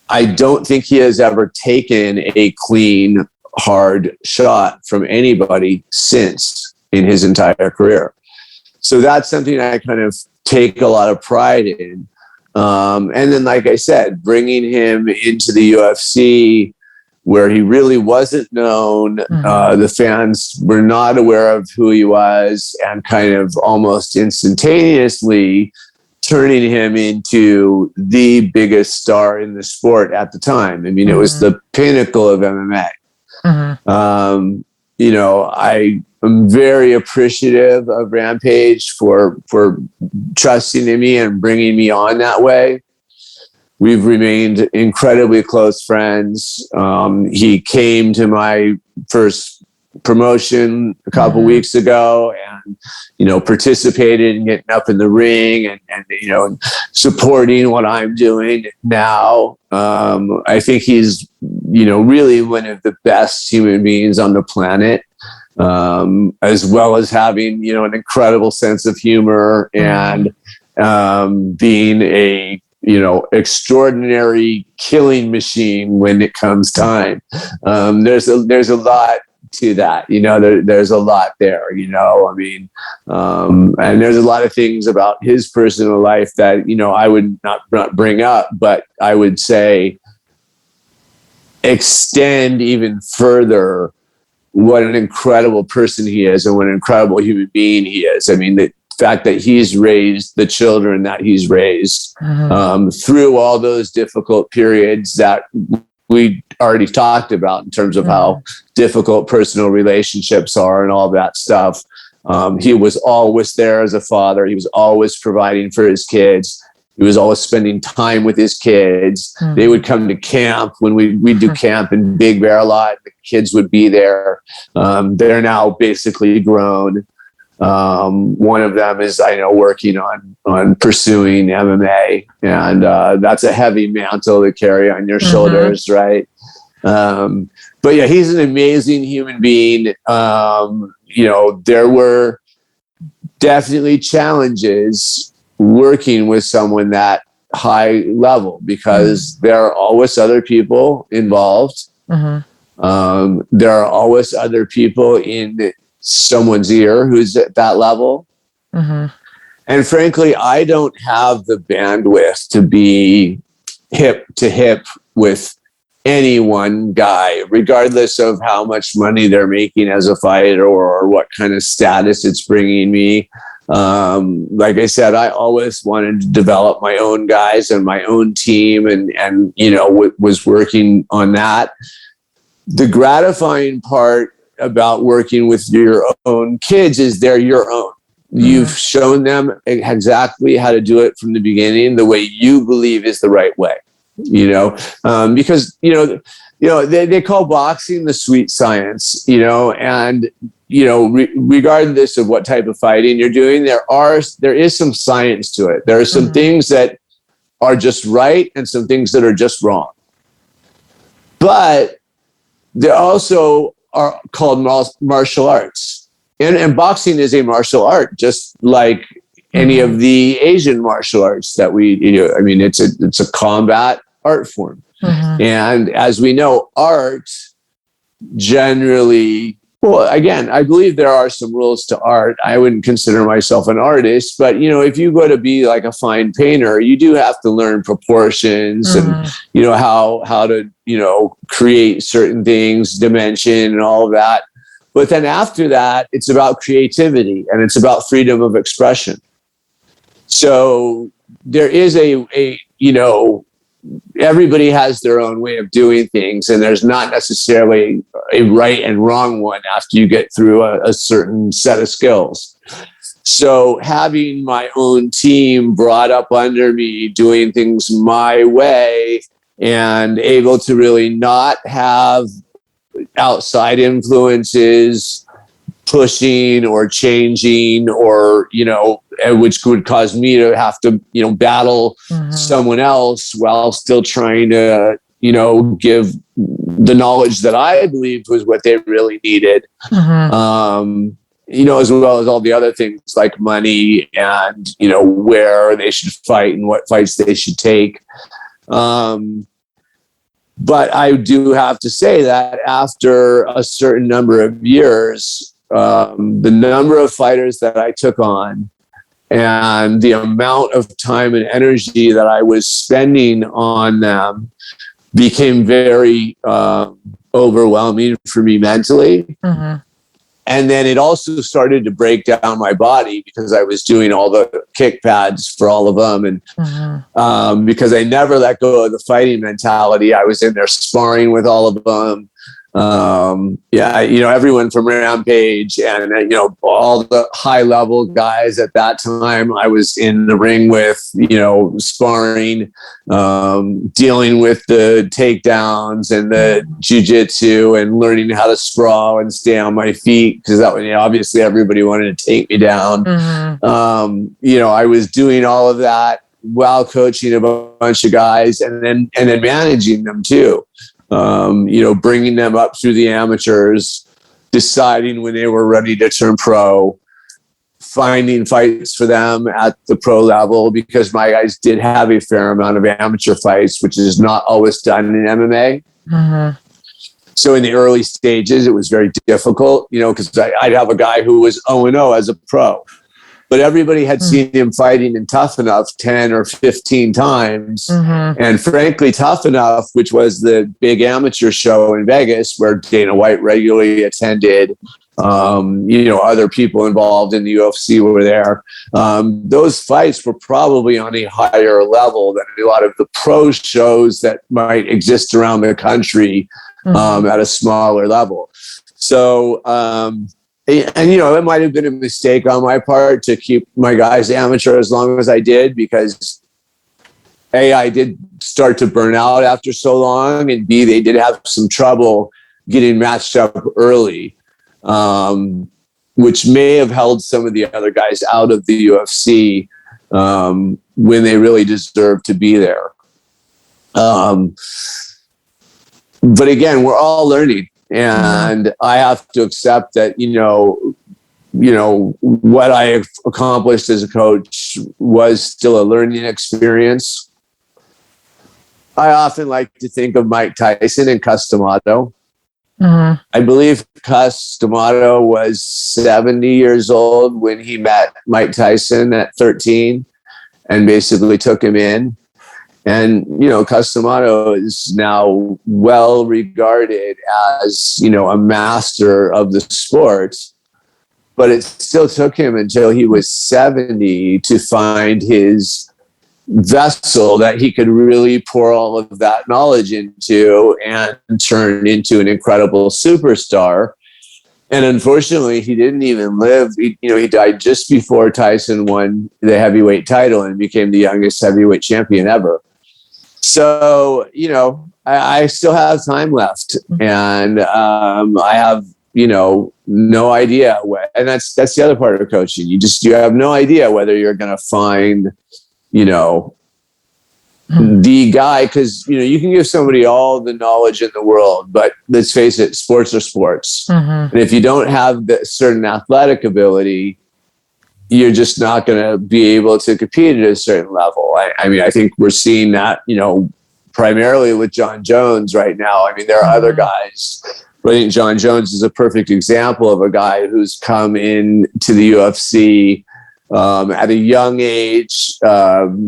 I don't think he has ever taken a clean, hard shot from anybody since in his entire career. So that's something I kind of take a lot of pride in. And then, like I said, bringing him into the UFC where he really wasn't known, the fans were not aware of who he was, and kind of almost instantaneously turning him into the biggest star in the sport at the time. I mean, it was the pinnacle of MMA. I am very appreciative of Rampage for trusting in me and bringing me on that way. We've remained incredibly close friends. He came to my first promotion a couple weeks ago and, participated in getting up in the ring and supporting what I'm doing now. I think he's, really one of the best human beings on the planet, as well as having, an incredible sense of humor and being a, extraordinary killing machine when it comes time. There's a lot to that, there's a lot there, and there's a lot of things about his personal life that, I would not bring up, but I would say extend even further what an incredible person he is and what an incredible human being he is. I mean, the fact that he's raised the children that he's raised through all those difficult periods that we already talked about in terms of how difficult personal relationships are and all that stuff. He was always there as a father. He was always providing for his kids. He was always spending time with his kids. They would come to camp when we'd do camp in Big Bear Lot. The kids would be there. They're now basically grown. One of them is, I know, working on pursuing MMA, and that's a heavy mantle to carry on your shoulders, right? But yeah, he's an amazing human being. There were definitely challenges working with someone that high level because there are always other people involved. There are always other people in someone's ear who's at that level. And frankly, I don't have the bandwidth to be hip to hip with any one guy, regardless of how much money they're making as a fighter or what kind of status it's bringing me. Like I said, I always wanted to develop my own guys and my own team and was working on that. The gratifying part about working with your own kids is they're your own. You've shown them exactly how to do it from the beginning, the way you believe is the right way, because, they call boxing the sweet science, and, regardless of what type of fighting you're doing, there is some science to it. There are some things that are just right and some things that are just wrong. But there also are called martial arts. And boxing is a martial art, just like any of the Asian martial arts that it's a combat art form. And as we know, art generally, well, again, I believe there are some rules to art. I wouldn't consider myself an artist, but if you go to be like a fine painter, you do have to learn proportions and how to create certain things, dimension and all of that. But then after that, it's about creativity and it's about freedom of expression. So there is everybody has their own way of doing things, and there's not necessarily a right and wrong one after you get through a certain set of skills. So having my own team brought up under me, doing things my way, and able to really not have outside influences pushing or changing, or, which would cause me to have to, battle someone else while still trying to, give the knowledge that I believed was what they really needed. As well as all the other things like money and, where they should fight and what fights they should take. But I do have to say that after a certain number of years, the number of fighters that I took on and the amount of time and energy that I was spending on them became very overwhelming for me mentally. And then it also started to break down my body because I was doing all the kick pads for all of them. And because I never let go of the fighting mentality, I was in there sparring with all of them. Everyone from Rampage and, all the high level guys at that time I was in the ring with, sparring, dealing with the takedowns and the jiu-jitsu and learning how to sprawl and stay on my feet. Cause that was, obviously everybody wanted to take me down. I was doing all of that while coaching a bunch of guys and then managing them too. Bringing them up through the amateurs, deciding when they were ready to turn pro, finding fights for them at the pro level, because my guys did have a fair amount of amateur fights, which is not always done in MMA. So in the early stages, it was very difficult, because I'd have a guy who was 0-0 as a pro. But everybody had seen him fighting in Tough Enough 10 or 15 times. And frankly, Tough Enough, which was the big amateur show in Vegas where Dana White regularly attended, other people involved in the UFC were there. Those fights were probably on a higher level than a lot of the pro shows that might exist around the country at a smaller level. So, it might have been a mistake on my part to keep my guys amateur as long as I did, because A, I did start to burn out after so long, and B, they did have some trouble getting matched up early, which may have held some of the other guys out of the UFC when they really deserved to be there. But again, we're all learning. And I have to accept that, what I have accomplished as a coach was still a learning experience. I often like to think of Mike Tyson and Cus D'Amato. I believe Cus D'Amato was 70 years old when he met Mike Tyson at 13 and basically took him in. And, Cus D'Amato is now well regarded as, a master of the sport, but it still took him until he was 70 to find his vessel that he could really pour all of that knowledge into and turn into an incredible superstar. And unfortunately, he didn't even live. He died just before Tyson won the heavyweight title and became the youngest heavyweight champion ever. So, I still have time left, and I have, no idea what, and that's the other part of coaching. You have no idea whether you're going to find, the guy, because, you can give somebody all the knowledge in the world, but let's face it, sports are sports. And if you don't have the certain athletic ability, you're just not going to be able to compete at a certain level. I think we're seeing that, primarily with John Jones right now. There are other guys, but I think John Jones is a perfect example of a guy who's come in to the UFC at a young age.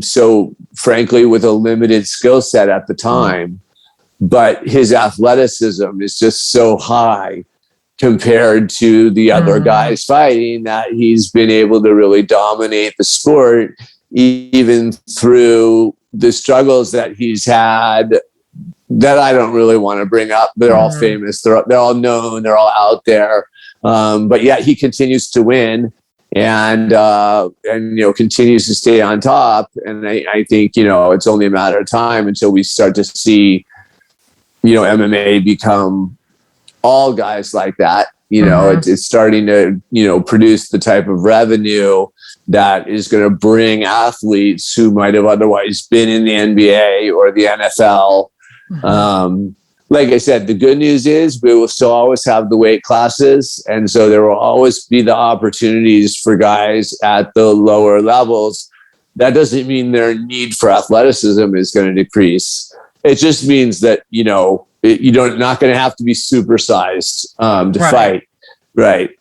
So frankly, with a limited skill set at the time, but his athleticism is just so high compared to the other guys fighting that he's been able to really dominate the sport, even through the struggles that he's had that I don't really want to bring up. They're all famous. They're all known. They're all out there. But yet he continues to win and continues to stay on top. And I think, it's only a matter of time until we start to see, MMA become all guys like that. It's starting to, produce the type of revenue that is going to bring athletes who might have otherwise been in the NBA or the NFL. Like I said, the good news is we will still always have the weight classes. And so there will always be the opportunities for guys at the lower levels. That doesn't mean their need for athleticism is going to decrease. It just means that, you're not going to have to be supersized to fight. Right.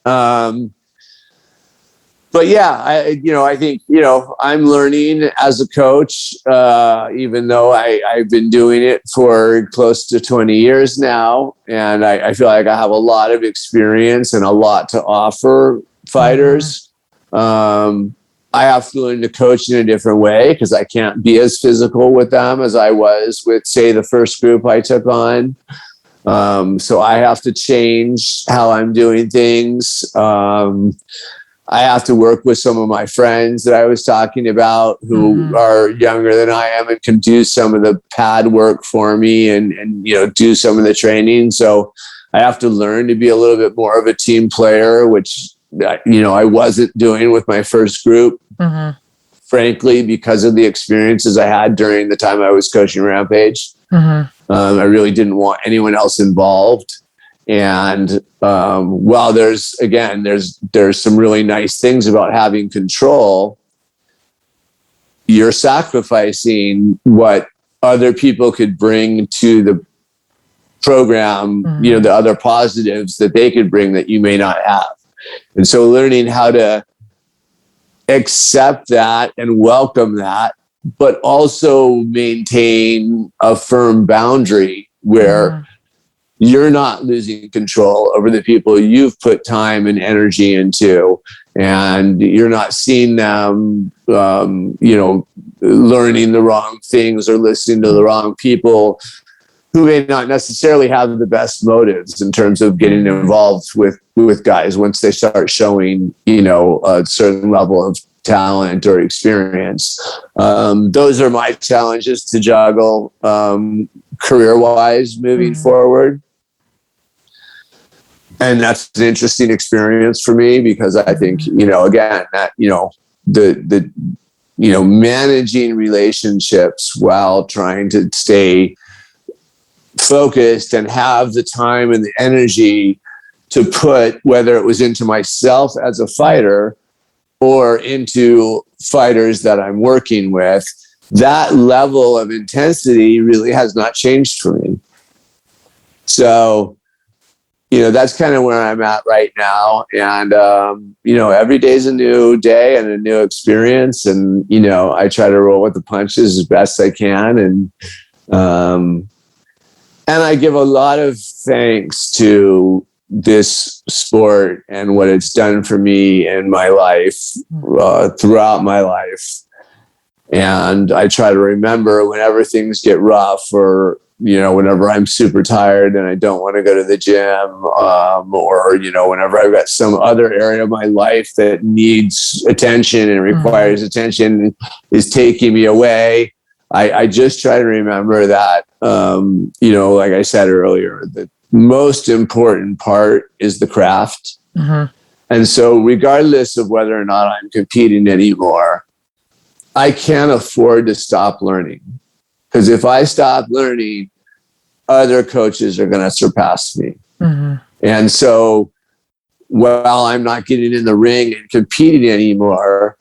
But yeah, I think, I'm learning as a coach, even though I've been doing it for close to 20 years now. And I feel like I have a lot of experience and a lot to offer fighters. I have to learn to coach in a different way because I can't be as physical with them as I was with, say, the first group I took on. So I have to change how I'm doing things. I have to work with some of my friends that I was talking about who are younger than I am and can do some of the pad work for me and do some of the training. So I have to learn to be a little bit more of a team player, which, I wasn't doing with my first group, frankly, because of the experiences I had during the time I was coaching Rampage. I really didn't want anyone else involved. And while there's some really nice things about having control, you're sacrificing what other people could bring to the program, the other positives that they could bring that you may not have. And so learning how to accept that and welcome that, but also maintain a firm boundary where you're not losing control over the people you've put time and energy into, and you're not seeing them, learning the wrong things or listening to the wrong people who may not necessarily have the best motives in terms of getting involved with guys once they start showing, a certain level of talent or experience. Those are my challenges to juggle career-wise moving forward. And that's an interesting experience for me because I think, again, that, the managing relationships while trying to stay focused and have the time and the energy to put, whether it was into myself as a fighter or into fighters that I'm working with, that level of intensity really has not changed for me. So, that's kind of where I'm at right now. And, every day's a new day and a new experience. And, I try to roll with the punches as best I can. And I give a lot of thanks to this sport and what it's done for me in my life, throughout my life. And I try to remember whenever things get rough or, whenever I'm super tired and I don't want to go to the gym, or, whenever I've got some other area of my life that needs attention and requires attention is taking me away. I just try to remember that, like I said earlier, the most important part is the craft. And so regardless of whether or not I'm competing anymore, I can't afford to stop learning. Because if I stop learning, other coaches are going to surpass me. And so while I'm not getting in the ring and competing anymore,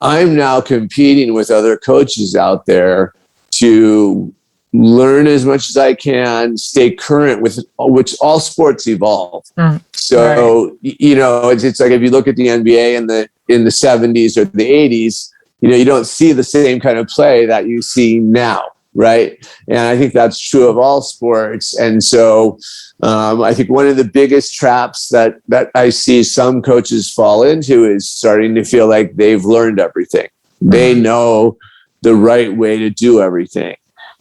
I'm now competing with other coaches out there to learn as much as I can, stay current with which all sports evolve. So, it's like if you look at the NBA in the 70s or the 80s, you don't see the same kind of play that you see now. Right. And I think that's true of all sports. And so I think one of the biggest traps that I see some coaches fall into is starting to feel like they've learned everything. They know the right way to do everything.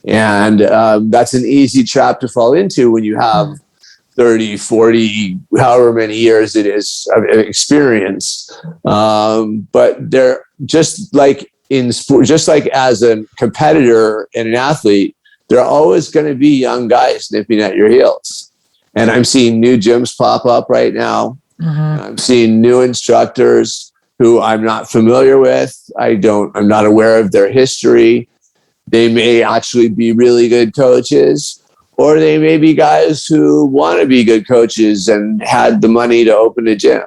And that's an easy trap to fall into when you have 30, 40, however many years it is of experience. But they're just like in sport, just like as a competitor and an athlete, there are always going to be young guys nipping at your heels. And I'm seeing new gyms pop up right now. I'm seeing new instructors who I'm not familiar with. I'm not aware of their history. They may actually be really good coaches, or they may be guys who want to be good coaches and had the money to open a gym.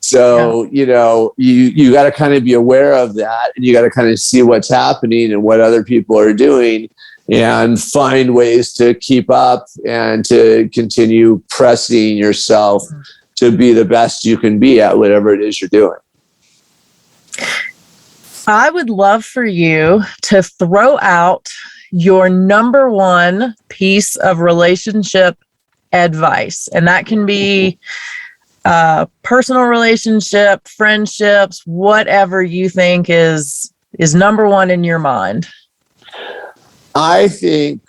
So, you got to kind of be aware of that, and you got to kind of see what's happening and what other people are doing and find ways to keep up and to continue pressing yourself to be the best you can be at whatever it is you're doing. I would love for you to throw out your number one piece of relationship advice. And that can be personal relationship, friendships, whatever you think is number one in your mind. I think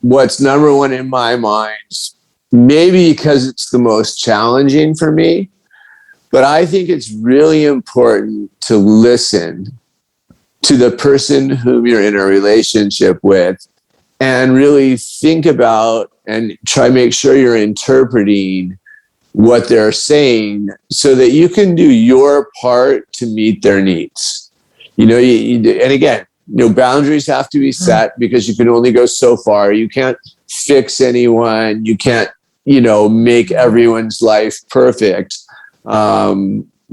what's number one in my mind, maybe because it's the most challenging for me, but I think it's really important to listen to the person whom you're in a relationship with and really think about and try to make sure you're interpreting what they're saying so that you can do your part to meet their needs. And again, boundaries have to be set because you can only go so far. You can't fix anyone. You can't, make everyone's life perfect.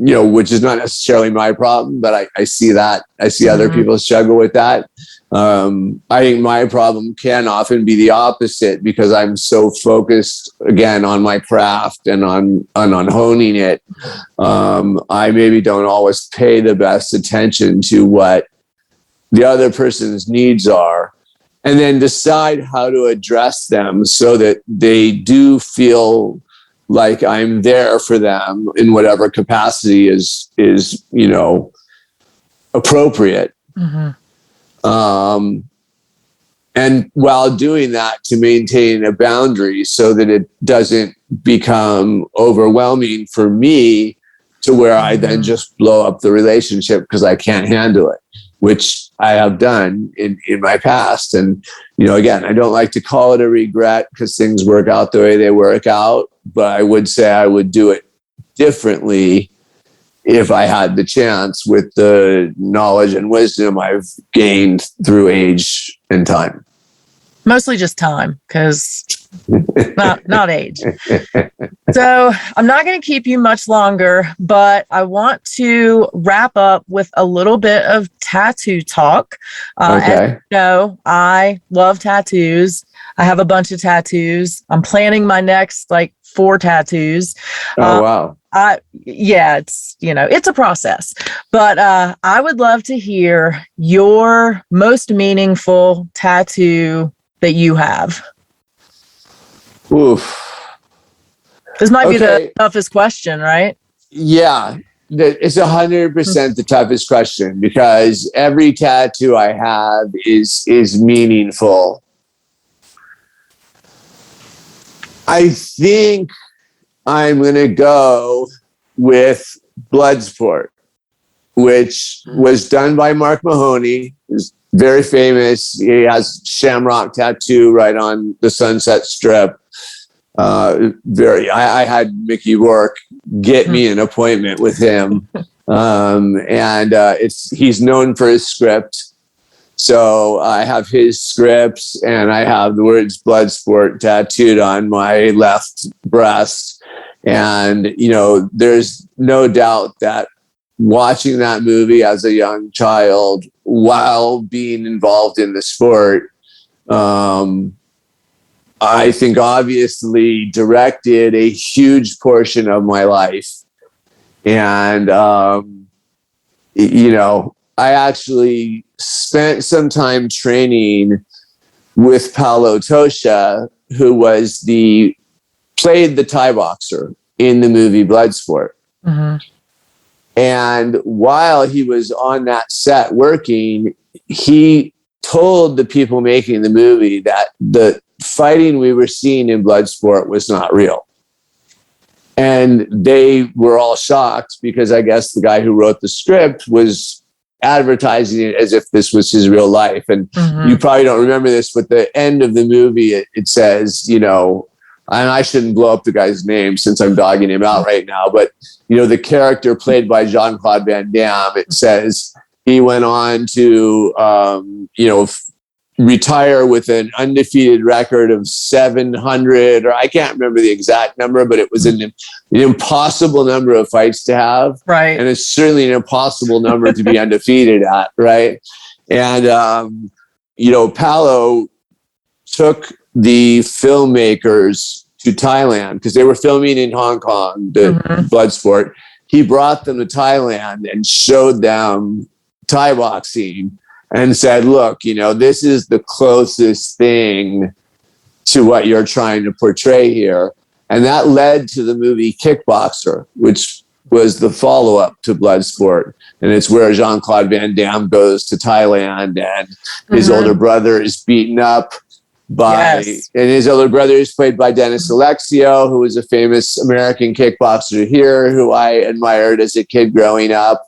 Which is not necessarily my problem, but I see that. I see other people struggle with that. I think my problem can often be the opposite because I'm so focused, again, on my craft and on honing it. I maybe don't always pay the best attention to what the other person's needs are, and then decide how to address them so that they do feel like I'm there for them in whatever capacity is appropriate. And while doing that, to maintain a boundary so that it doesn't become overwhelming for me to where I then just blow up the relationship because I can't handle it, which I have done in my past. And, again, I don't like to call it a regret because things work out the way they work out, but I would say I would do it differently if I had the chance with the knowledge and wisdom I've gained through age and time. Mostly just time, because not age. So I'm not going to keep you much longer, but I want to wrap up with a little bit of tattoo talk. As you know, I love tattoos. I have a bunch of tattoos. I'm planning my next 4 tattoos. Oh, wow. It's a process, but I would love to hear your most meaningful tattoo that you have. Oof. This might be the toughest question, right? Yeah, it's 100% the toughest question because every tattoo I have is meaningful. I think I'm going to go with Bloodsport, which was done by Mark Mahoney. He's very famous. He has Shamrock tattoo right on the Sunset Strip. I had Mickey Rourke get me an appointment with him. He's known for his script. So I have his scripts and I have the words Bloodsport tattooed on my left breast. And, there's no doubt that watching that movie as a young child while being involved in the sport, I think obviously directed a huge portion of my life. And, I actually spent some time training with Paulo Tosha, who played the Thai boxer in the movie Bloodsport. And while he was on that set working, he told the people making the movie that the fighting we were seeing in Bloodsport was not real. And they were all shocked because I guess the guy who wrote the script was advertising it as if this was his real life. And you probably don't remember this, but the end of the movie, it says, and I shouldn't blow up the guy's name since I'm dogging him out right now, but the character played by Jean-Claude Van Damme, it says he went on to, retire with an undefeated record of 700, or I can't remember the exact number, but it was an impossible number of fights to have. Right. And it's certainly an impossible number to be undefeated at. Right. And, Paolo took the filmmakers to Thailand because they were filming in Hong Kong, the blood sport. He brought them to Thailand and showed them Thai boxing and said, look, this is the closest thing to what you're trying to portray here. And that led to the movie Kickboxer, which was the follow-up to Bloodsport. And it's where Jean-Claude Van Damme goes to Thailand and his older brother is beaten up and his older brother is played by Dennis Alexio, who was a famous American kickboxer here, who I admired as a kid growing up.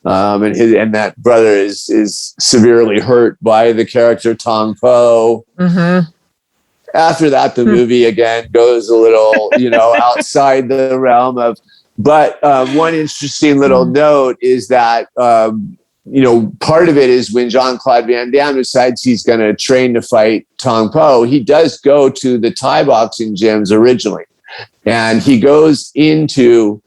And that brother is severely hurt by the character Tong Po. After that, the movie again goes a little, outside the realm of. But one interesting little note is that part of it is when Jean-Claude Van Damme decides he's going to train to fight Tong Po, he does go to the Thai boxing gyms originally, and he goes into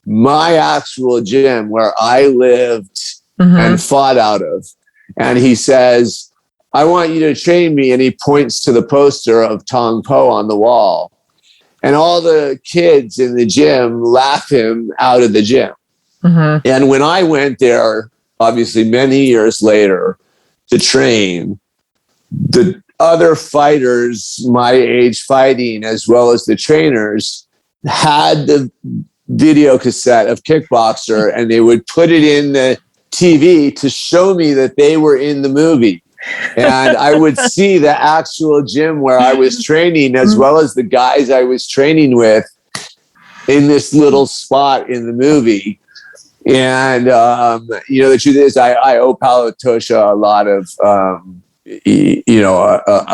my actual gym where I lived and fought out of. And he says, I want you to train me. And he points to the poster of Tong Po on the wall. And all the kids in the gym laugh him out of the gym. And when I went there, obviously many years later, to train, the other fighters my age fighting, as well as the trainers, had the video cassette of Kickboxer, and they would put it in the TV to show me that they were in the movie. And I would see the actual gym where I was training, as well as the guys I was training with in this little spot in the movie. And, the truth is I owe Paulo Tosha a lot of, a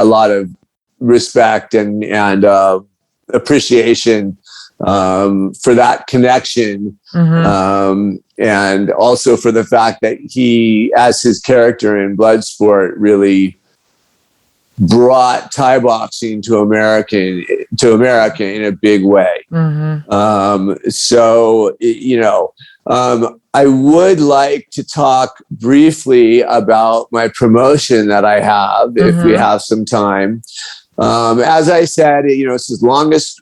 lot of respect and appreciation for that connection, and also for the fact that he, as his character in Bloodsport, really brought Thai boxing to America in a big way. I would like to talk briefly about my promotion that I have, if we have some time. As I said, it's the longest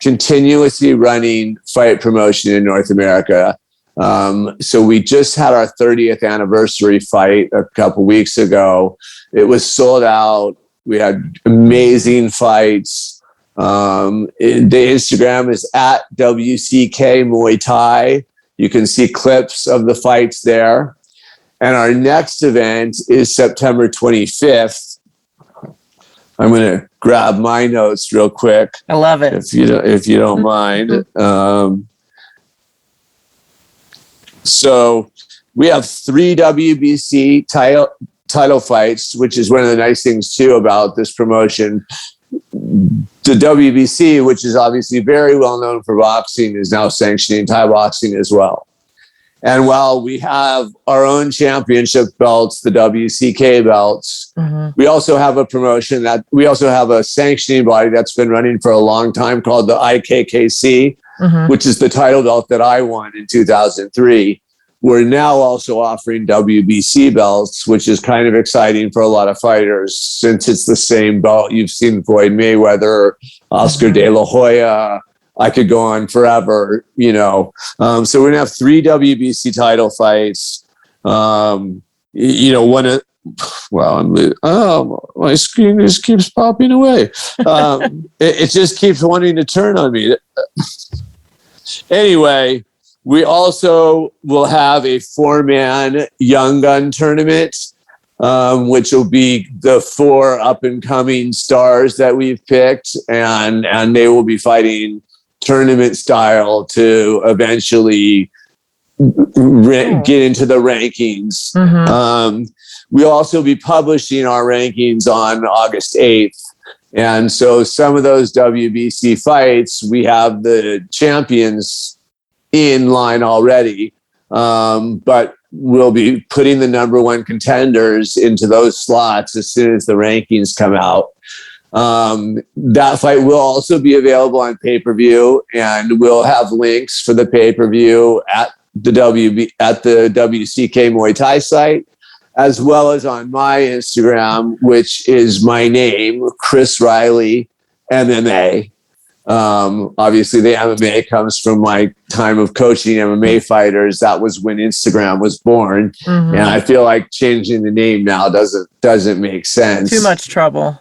continuously running fight promotion in North America. So we just had our 30th anniversary fight a couple weeks ago. It was sold out. We had amazing fights. The Instagram is at WCK Muay Thai. You can see clips of the fights there. And our next event is September 25th. I'm going to grab my notes real quick. I love it. If you don't mind. So we have 3 WBC title fights, which is one of the nice things too about this promotion. The WBC, which is obviously very well known for boxing, is now sanctioning Thai boxing as well. And while we have our own championship belts, the WCK belts, we also have a promotion that we also have a sanctioning body that's been running for a long time called the IKKC, which is the title belt that I won in 2003. We're now also offering WBC belts, which is kind of exciting for a lot of fighters since it's the same belt. You've seen Floyd Mayweather, Oscar De La Hoya. I could go on forever, So we're going to have 3 WBC title fights. My screen just keeps popping away. It just keeps wanting to turn on me. Anyway, we also will have a 4-man young gun tournament, which will be the 4 up-and-coming stars that we've picked, and they will be fighting tournament style to eventually get into the rankings. We'll also be publishing our rankings on August 8th. And so some of those WBC fights, we have the champions in line already, but we'll be putting the number one contenders into those slots as soon as the rankings come out. That fight will also be available on pay-per-view, and we'll have links for the pay-per-view at the WCK Muay Thai site, as well as on my Instagram, which is my name, Chris Reilly, MMA. Obviously, the MMA comes from my time of coaching MMA fighters. That was when Instagram was born, and I feel like changing the name now doesn't make sense. Too much trouble,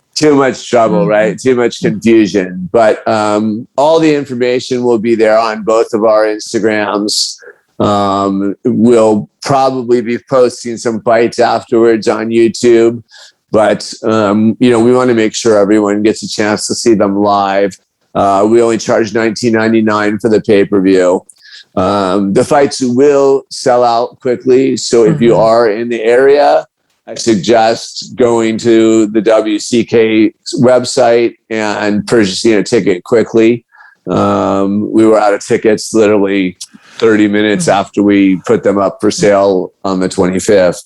right? Too much confusion. But all the information will be there on both of our Instagrams. We'll probably be posting some fights afterwards on YouTube, but we want to make sure everyone gets a chance to see them live. We only charge $19.99 for the pay-per-view. The fights will sell out quickly, so if you are in the area, I suggest going to the WCK website and purchasing a ticket quickly. We were out of tickets literally 30 minutes after we put them up for sale on the 25th.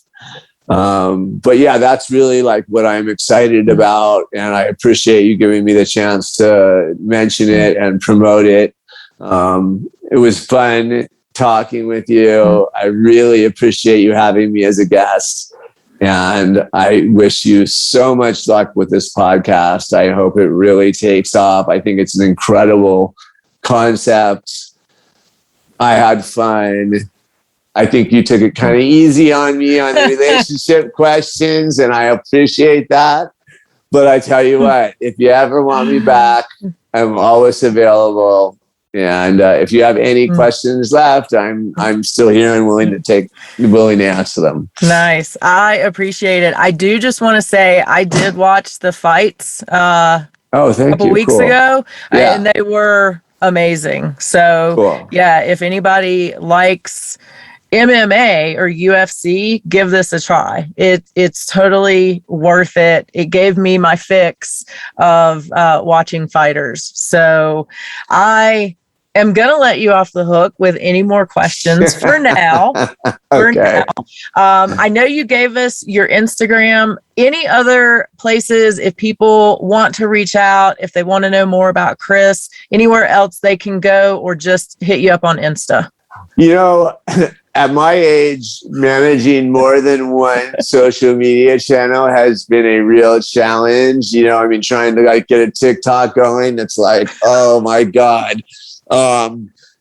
But yeah, that's really like what I'm excited about. And I appreciate you giving me the chance to mention it and promote it. It was fun talking with you. I really appreciate you having me as a guest. And I wish you so much luck with this podcast. I hope it really takes off. I think it's an incredible concept. I had fun. I think you took it kind of easy on me on the relationship questions, and I appreciate that. But I tell you what, if you ever want me back, I'm always available. And if you have any questions left, I'm still here and willing to answer them. Nice. I appreciate it. I do just want to say I did watch the fights a couple weeks ago, and they were amazing. So yeah, if anybody likes MMA or UFC, give this a try. It's totally worth it. It gave me my fix of watching fighters. So I am going to let you off the hook with any more questions for now. I know you gave us your Instagram. Any other places, if people want to reach out, if they want to know more about Chris, anywhere else they can go, or just hit you up on Insta? At my age, managing more than one social media channel has been a real challenge. Trying to get a TikTok going, it's like, oh my God.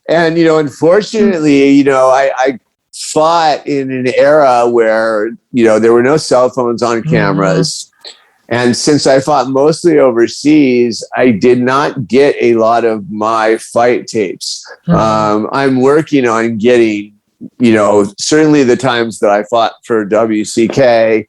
Unfortunately, I fought in an era where, there were no cell phones on cameras. And since I fought mostly overseas, I did not get a lot of my fight tapes. I'm working on getting, certainly the times that I fought for WCK,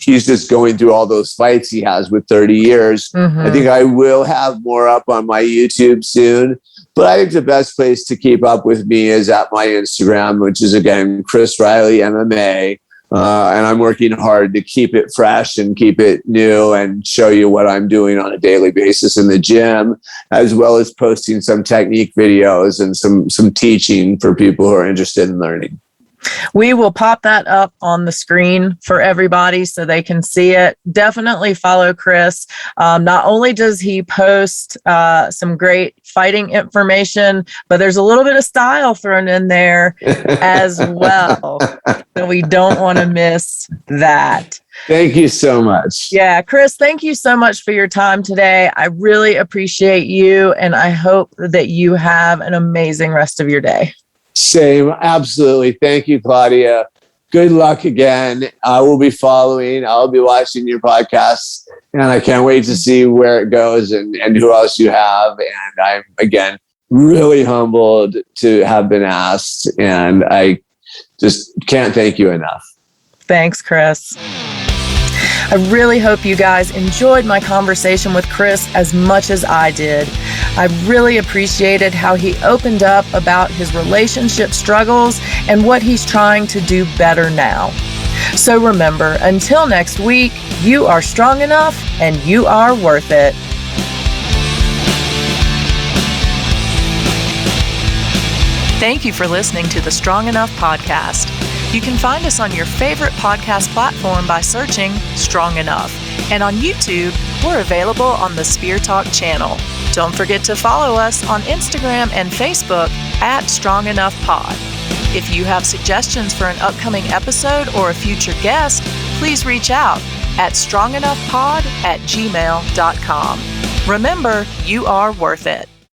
he's just going through all those fights he has with 30 years. I think I will have more up on my YouTube soon, but I think the best place to keep up with me is at my Instagram, which is, again, Chris Reilly MMA. And I'm working hard to keep it fresh and keep it new and show you what I'm doing on a daily basis in the gym, as well as posting some technique videos and some teaching for people who are interested in learning. We will pop that up on the screen for everybody so they can see it. Definitely follow Chris. Not only does he post some great fighting information, but there's a little bit of style thrown in there as well. So we don't want to miss that. Thank you so much. Yeah, Chris, thank you so much for your time today. I really appreciate you, and I hope that you have an amazing rest of your day. Same. Absolutely. Thank you, Claudia. Good luck again. I will be following. I'll be watching your podcast, and I can't wait to see where it goes and who else you have. And I'm, again, really humbled to have been asked, and I just can't thank you enough. Thanks, Chris. I really hope you guys enjoyed my conversation with Chris as much as I did. I really appreciated how he opened up about his relationship struggles and what he's trying to do better now. So remember, until next week, you are strong enough and you are worth it. Thank you for listening to the Strong Enough podcast. You can find us on your favorite podcast platform by searching Strong Enough. And on YouTube, we're available on the Spear Talk channel. Don't forget to follow us on Instagram and Facebook at Strong Enough Pod. If you have suggestions for an upcoming episode or a future guest, please reach out at strongenoughpod@gmail.com. Remember, you are worth it.